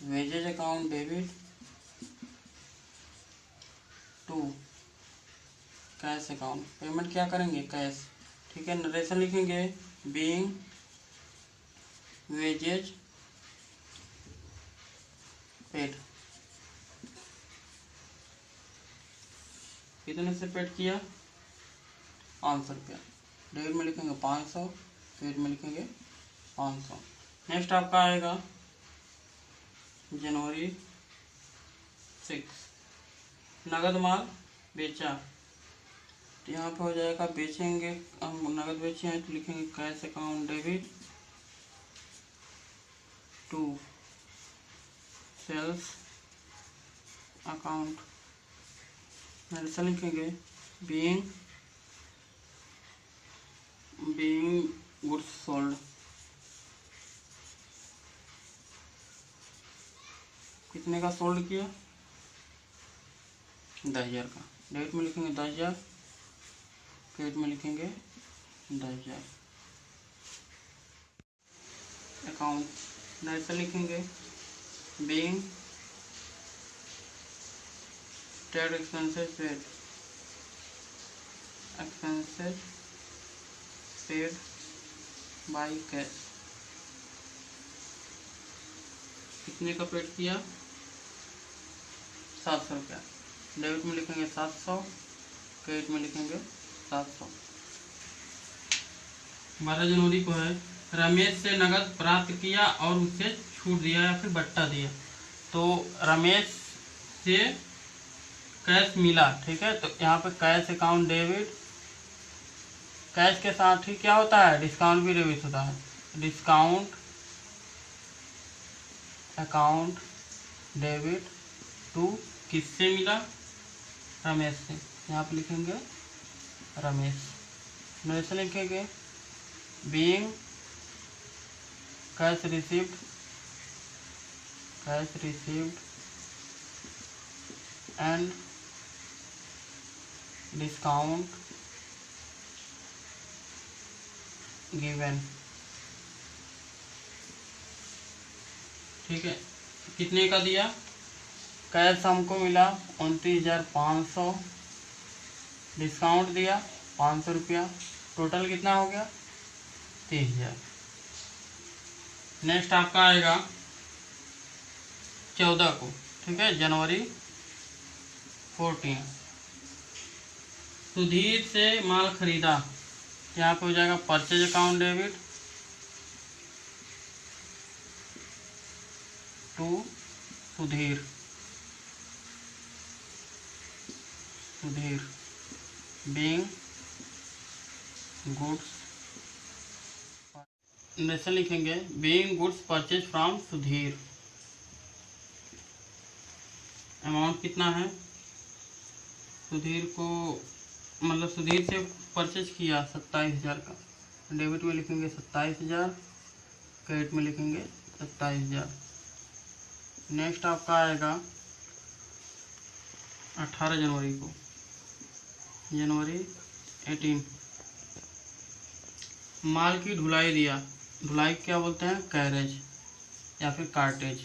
Wages account debit to cash account, payment क्या करेंगे, कैश। ठीक है, नरेशन लिखेंगे बीइंग वेजेज पेड। कितने से पेड किया, 500 रुपया। डेबिट में लिखेंगे 500, क्रेडिट में लिखेंगे 500। नेक्स्ट आपका आएगा जनवरी 6, नगद माल बेचा। तो यहाँ पे हो जाएगा बेचेंगे, हम नगद बेचे हैं तो लिखेंगे cash account debit to sales account. ऐसा लिखेंगे बीइंग गुड्स सोल्ड। कितने का सोल्ड किया, 10,000 का। डेबिट में लिखेंगे 10,000, क्रेडिट में लिखेंगे 10,000। अकाउंट ऐसा लिखेंगे being trade expenses paid, expenses paid by cash. कितने का पेड किया, 700 रुपया। डेबिट में लिखेंगे 700, क्रेडिट में लिखेंगे 700। 12 जनवरी को है, रमेश से नगद प्राप्त किया और उसे छूट दिया या फिर बट्टा दिया। तो रमेश से कैश मिला, ठीक है, तो यहाँ पे कैश अकाउंट डेबिट, कैश के साथ ही क्या होता है, डिस्काउंट भी डेबिट होता है। डिस्काउंट अकाउंट डेबिट टू किससे मिला, रमेश से। यहाँ पे लिखेंगे रमेश। नरेश लिखेंगे being cash received and discount given. ठीक है, कितने का दिया, कैश हमको मिला 29,500, डिस्काउंट दिया 500 रुपया, टोटल कितना हो गया, 30,000। नेक्स्ट आपका आएगा 14 को, ठीक है, जनवरी 14, सुधीर से माल खरीदा। यहाँ पे हो जाएगा purchase account debit to Sudhir being goods, nation लिखेंगे being goods purchase from Sudhir. Amount कितना है, सुधीर को मतलब सुधीर से परचेज किया 27,000 का। डेबिट में लिखेंगे 27,000, क्रेडिट में लिखेंगे 27,000। नेक्स्ट आपका आएगा 18 जनवरी को, जनवरी 18, माल की ढुलाई दिया। ढुलाई क्या बोलते हैं, कैरेज या फिर cartage.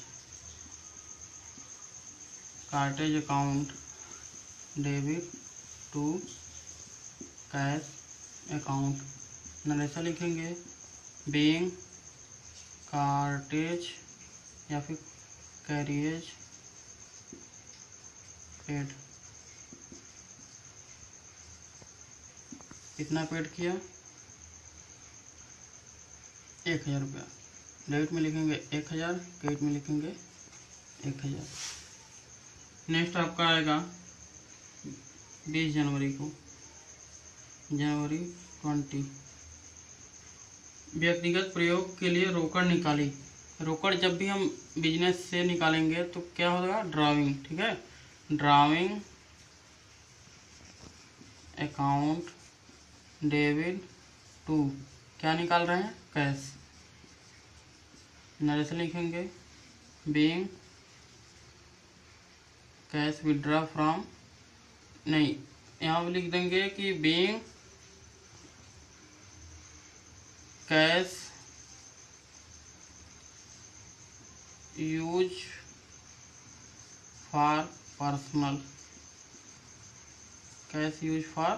Cartage account debit to cash account. Narration लिखेंगे बीइंग कार्टेज या फिर कैरियज पेड। कितना पेड किया, 1,000 रुपया। डेबिट में लिखेंगे 1,000, क्रेडिट में लिखेंगे 1,000। नेक्स्ट आपका आएगा 20 जनवरी को, जनवरी 20, व्यक्तिगत प्रयोग के लिए रोकड़ निकाली। रोकड़ जब भी हम बिजनेस से निकालेंगे तो क्या होगा, ड्राइंग। ठीक है, ड्राइंग अकाउंट डेबिट टू, क्या निकाल रहे हैं, कैश। नरेशन लिखेंगे बीइंग कैश विड्रॉ फ्रॉम, नहीं यहाँ पे लिख देंगे कि being cash use for personal, cash use for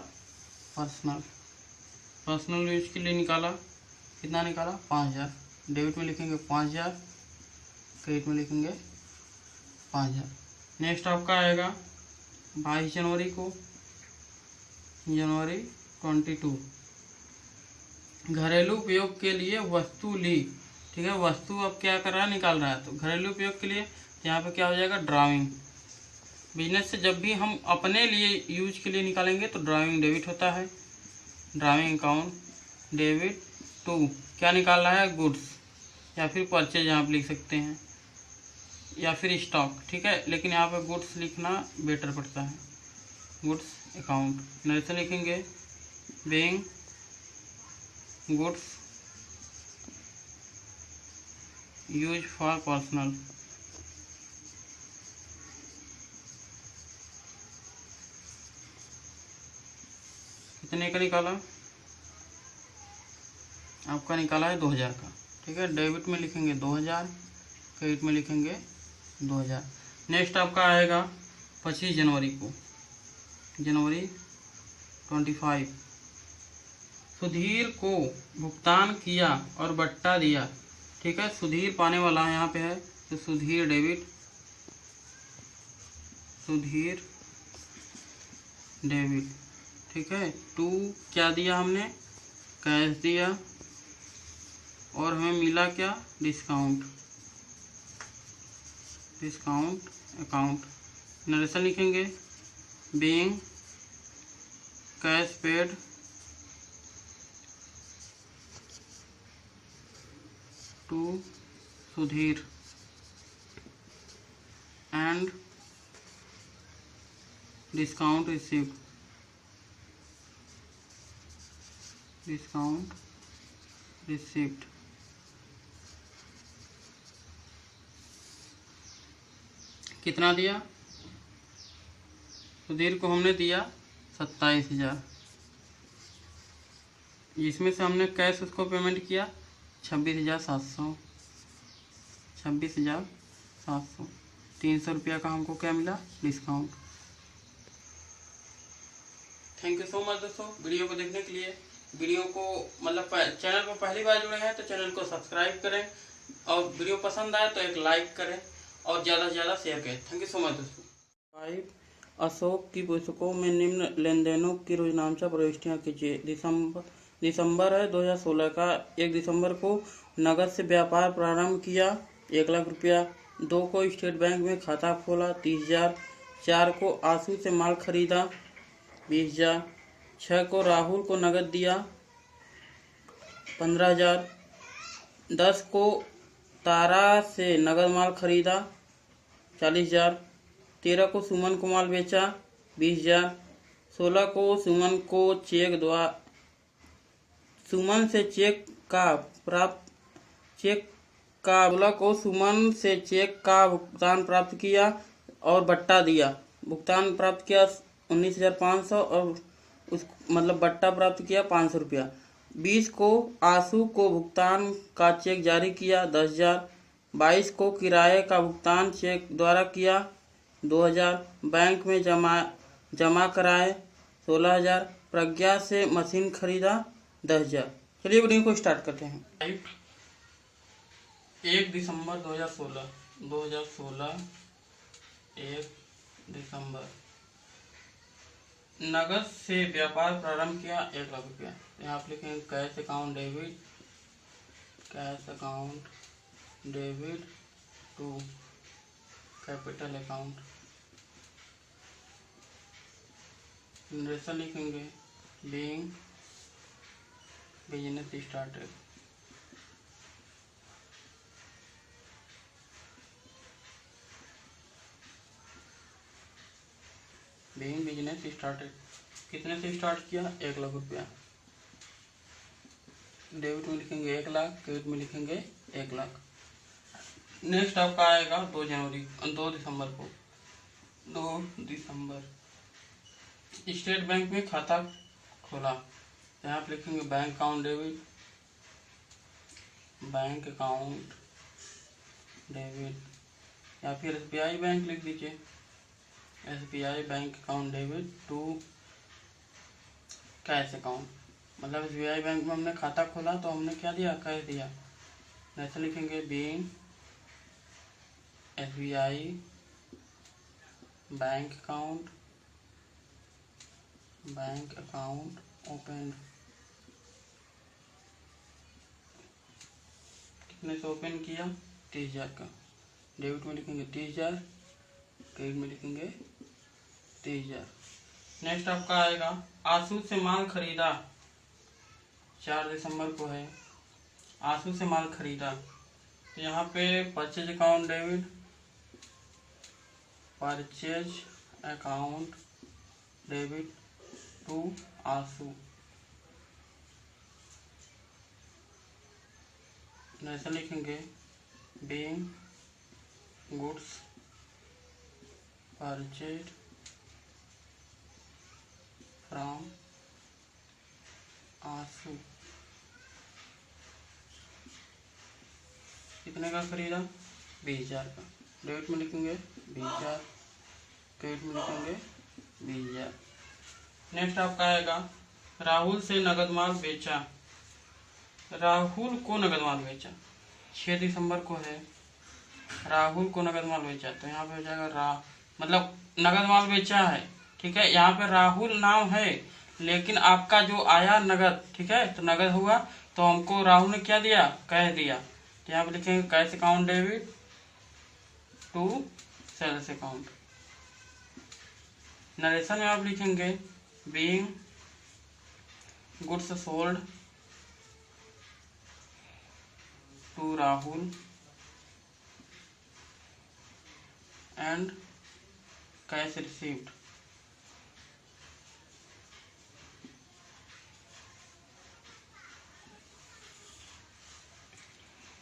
personal use के लिए निकाला। कितना निकाला? 5000। डेबिट में लिखेंगे 5000, क्रेडिट में लिखेंगे 5000। नेक्स्ट आपका आएगा 22 जनवरी को, जनवरी 22, घरेलू उपयोग के लिए वस्तु ली। ठीक है, वस्तु अब क्या कर रहा है? निकाल रहा है। तो घरेलू उपयोग के लिए यहाँ पे क्या हो जाएगा? ड्राइंग। बिजनेस से जब भी हम अपने लिए यूज के लिए निकालेंगे तो ड्राइंग डेबिट होता है। ड्राइंग अकाउंट डेबिट टू क्या निकाल रहा है? गुड्स, या फिर परचेज यहाँ पे लिख सकते हैं, या फिर स्टॉक। ठीक है, लेकिन यहाँ पे गुड्स लिखना बेटर पड़ता है। गुड्स अकाउंट नरेशन लिखेंगे being goods use for personal. कितने का निकाला? आपका निकाला है 2000 का। ठीक है, डेबिट में लिखेंगे 2000, क्रेडिट में लिखेंगे 2000। नेक्स्ट आपका आएगा 25 जनवरी को, जनवरी 25, सुधीर को भुगतान किया और बट्टा दिया। ठीक है, सुधीर पाने वाला है यहाँ पे है, तो सुधीर डेबिट, सुधीर डेबिट। ठीक है, टू क्या दिया हमने? कैश दिया, और हमें मिला क्या? Discount, discount account. नरेशन लिखेंगे being cash paid to Sudhir and discount received, discount received. कितना दिया? सुधीर को हमने दिया 27,000, जिसमें से हमने कैश उसको पेमेंट किया 26,700, 26,700। 300 रुपया का हमको क्या मिला? Discount. Thank you so much दोस्तों वीडियो को देखने के लिए। वीडियो को मतलब चैनल पर पहली बार जुड़े हैं तो चैनल को सब्सक्राइब करें, और वीडियो पसंद आए तो एक लाइक करें और ज़्यादा से ज़्यादा शेयर करें। थैंक यू सो मच दोस्तों। 5 अशोक की पुस्तकों में निम्न लेनदेनों की रोजनामचा प्रविष्टियाँ कीजिए। दिसंबर है 2016 का। 1 दिसंबर को नगद से व्यापार प्रारंभ किया 1 लाख रुपया। 2 को स्टेट बैंक में खाता खोला 30,000। 4 को आंसू से माल खरीदा 20,000। 6 को राहुल को नगद दिया 15,000। 10 को तारा से नगद माल खरीदा 40,000। 13 को सुमन को माल बेचा 20,000। 16 को सुमन से चेक का 16 को सुमन से चेक का भुगतान प्राप्त किया और बट्टा दिया। भुगतान प्राप्त किया 19,500 और उस मतलब बट्टा प्राप्त किया 500 रुपया। 20 को आंसू को भुगतान का चेक जारी किया 10,000। 22 को किराए का भुगतान चेक द्वारा किया 2,000। बैंक में जमा कराए 16,000। प्रज्ञा से मशीन खरीदा 10,000। चलिए वीडियो को स्टार्ट करते हैं। 1 दिसंबर 2016, 1 दिसंबर नगद से व्यापार प्रारंभ किया 1 लाख रुपया। यहाँ आप लिखेंगे cash account debit, cash account debit to capital account. Narration लिखेंगे being business started. Being business started. कितने से स्टार्ट किया? 1 लाख रुपया। डेबिट में लिखेंगे 1 लाख, क्रेडिट में लिखेंगे 1 लाख। नेक्स्ट आपका आएगा 2 दिसंबर को। 2 दिसंबर स्टेट बैंक में खाता खोला। यहाँ आप लिखेंगे bank account debit, bank account debit या फिर SBI बैंक लिख दीजिए, SBI bank account debit to cash account. मतलब SBI बैंक में हमने खाता खोला तो हमने क्या दिया, कैश दिया। ऐसे लिखेंगे being SBI bank account open. कितने से ओपन किया, 30,000 का। डेबिट में लिखेंगे 30,000, क्रेडिट में लिखेंगे 30,000। नेक्स्ट आपका आएगा आंसू से माल खरीदा, 4 दिसंबर को है, आंसू से माल खरीदा। तो यहाँ पे purchase account debit, purchase account debit to आंसू। ऐसा लिखेंगे बीइंग गुड्स परचेज फ्रॉम आंसू। कितने का खरीदा, 20,000 का। डेबिट में लिखेंगे 20,000, क्रेडिट में लिखेंगे 20,000। नेक्स्ट आपका आएगा राहुल से नगद माल बेचा, राहुल को नगद माल बेचा, 6 दिसंबर को है, राहुल को नगद माल बेचा। तो यहाँ पे हो जाएगा मतलब नगद माल बेचा है, ठीक है। यहाँ पे राहुल नाम है लेकिन आपका जो आया नगद, ठीक है, तो नगद हुआ तो हमको राहुल ने क्या दिया, कैश दिया। तो यहाँ पे लिखेंगे cash account debit to sales account. Narration में आप लिखेंगे being goods sold to Rahul and cash received.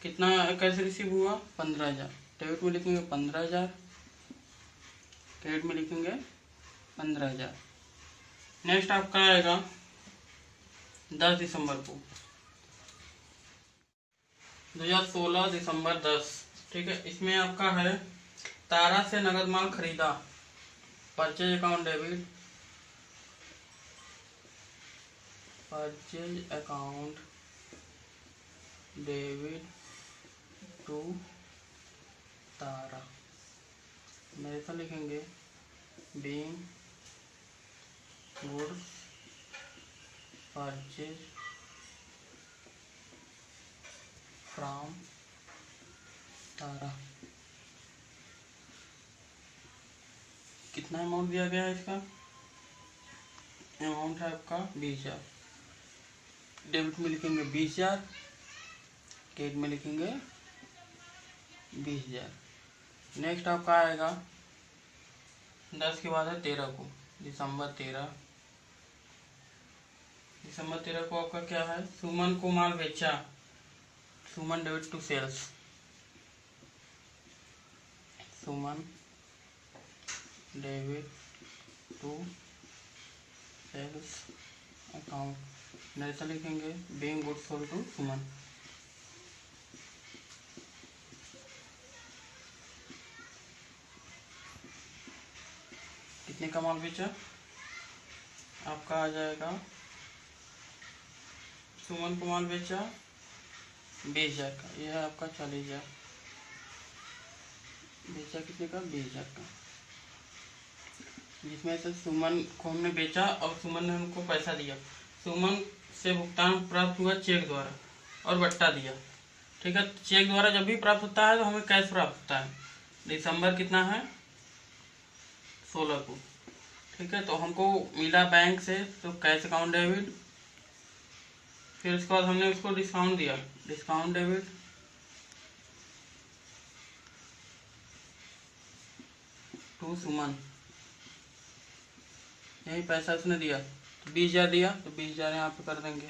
कितना कैसे रिसीव हुआ, 15,000। डेबिट में लिखेंगे 15,000, क्रेडिट में लिखेंगे 15,000। नेक्स्ट आपका आएगा 10 दिसंबर को, 2016 दिसंबर 10, ठीक है। इसमें आपका है तारा से नगद माल खरीदा, purchase account debit, purchase account debit to Tara. मेरे लिखेंगे being goods purchase from Tara. कितना अमाउंट दिया गया है इसका, अमाउंट है आपका 20,000। डेबिट में लिखेंगे 20,000, क्रेडिट में लिखेंगे 20,000। नेक्स्ट आपका आएगा 10 के बाद है 13 को, दिसंबर 13, दिसंबर 13 को आपका क्या है, सुमन को माल बेचा, Suman debit to sales, Suman debit to sales account. ऐसा लिखेंगे being goods sold to Suman. कितने का माल बेचा, आपका आ जाएगा सुमन को माल बेचा 20,000 का, यह है आपका 40,000। बेचा कितने का, 20,000 का, जिसमें से सुमन को हमने बेचा और सुमन ने हमको पैसा दिया। सुमन से भुगतान प्राप्त हुआ चेक द्वारा और बट्टा दिया, ठीक है। चेक द्वारा जब भी प्राप्त होता है तो हमें कैश प्राप्त होता है। दिसंबर कितना है, 16 को, ठीक है। तो हमको मिला बैंक से तो कैश अकाउंट डेबिट, फिर उसके बाद हमने उसको डिस्काउंट दिया, डिस्काउंट डेबिट टू सुमन। यही पैसा उसने दिया तो 20,000 दिया, तो 20,000 यहाँ पे कर देंगे।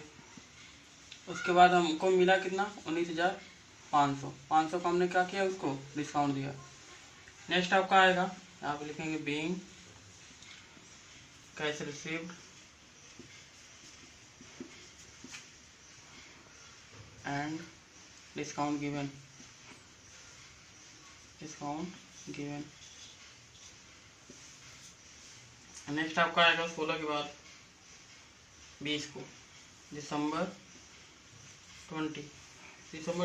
उसके बाद हमको मिला कितना, 19,500। 500 का हमने क्या किया, उसको डिस्काउंट दिया। नेक्स्ट आपका आएगा, यहाँ पे लिखेंगे being cash received and discount given, discount given. Next आपका आएगा 16 के बाद 20 को, दिसंबर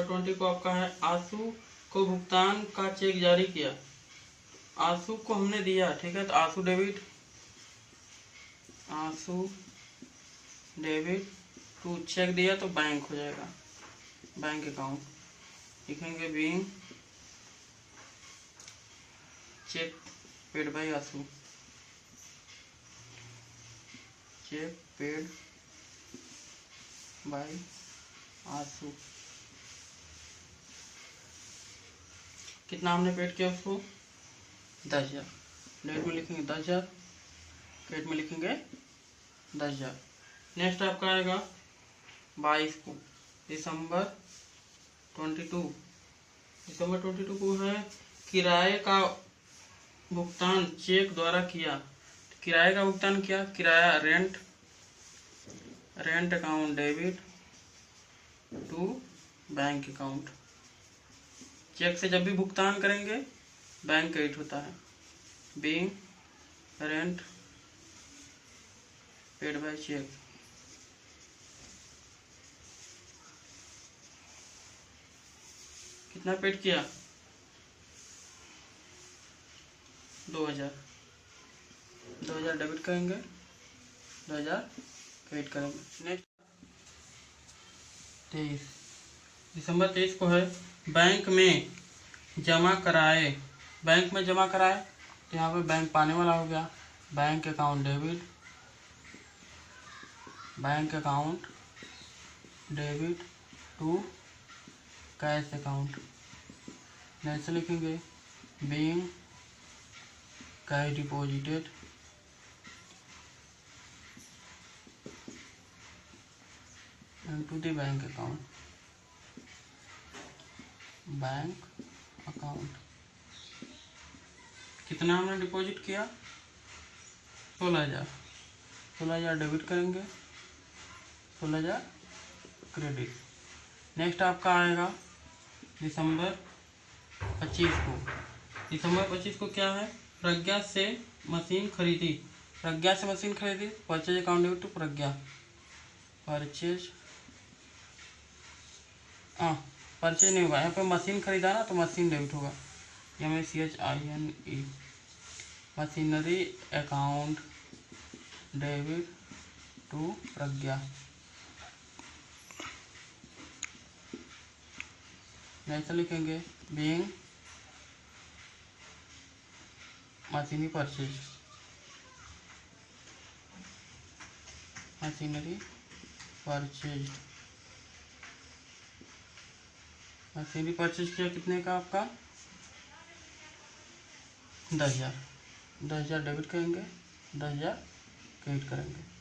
20 को आपका है आशु को भुगतान का चेक जारी किया। आशु को हमने दिया, ठीक है, तो आशु डेबिट टू चेक दिया तो बैंक हो जाएगा, बैंक अकाउंट लिखेंगे being cheque paid by Ashu, cheque paid by Ashu. कितना हमने पेड किया उसको? 10,000। डेट में लिखेंगे 10,000, क्रेडिट में लिखेंगे 10,000। नेक्स्ट आपका आएगा 22 को, दिसंबर 22 को है किराए का भुगतान चेक द्वारा किया। किराए का भुगतान किया, किराया rent account debit to bank account. Cheque से जब भी भुगतान करेंगे बैंक क्रेडिट होता है, being rent paid by cheque. कितना पेड किया? 2,000 डेबिट करेंगे, 2,000 क्रेडिट करेंगे। नेक्स्ट 23 दिसंबर 23 को है बैंक में जमा कराए। बैंक में जमा कराए तो यहाँ पे बैंक पाने वाला हो गया, bank account debit to cash account. Next लिखेंगे being cash deposited into the bank account. कितना हमने डिपॉजिट किया? 16,000 डेबिट करेंगे, 16,000 क्रेडिट। नेक्स्ट आपका आएगा दिसंबर 25 को क्या है? प्रज्ञा से मशीन खरीदी। Purchase account debit to Pragya, purchase नहीं होगा यहाँ पे, मशीन खरीदा ना तो मशीन डेबिट होगा, MACHINE। Machinery account debit to Pragya. Next लिखेंगे being machinery purchase, machinery purchase किया कितने का? आपका 10,000 डेबिट करेंगे, 10,000 क्रेडिट करेंगे।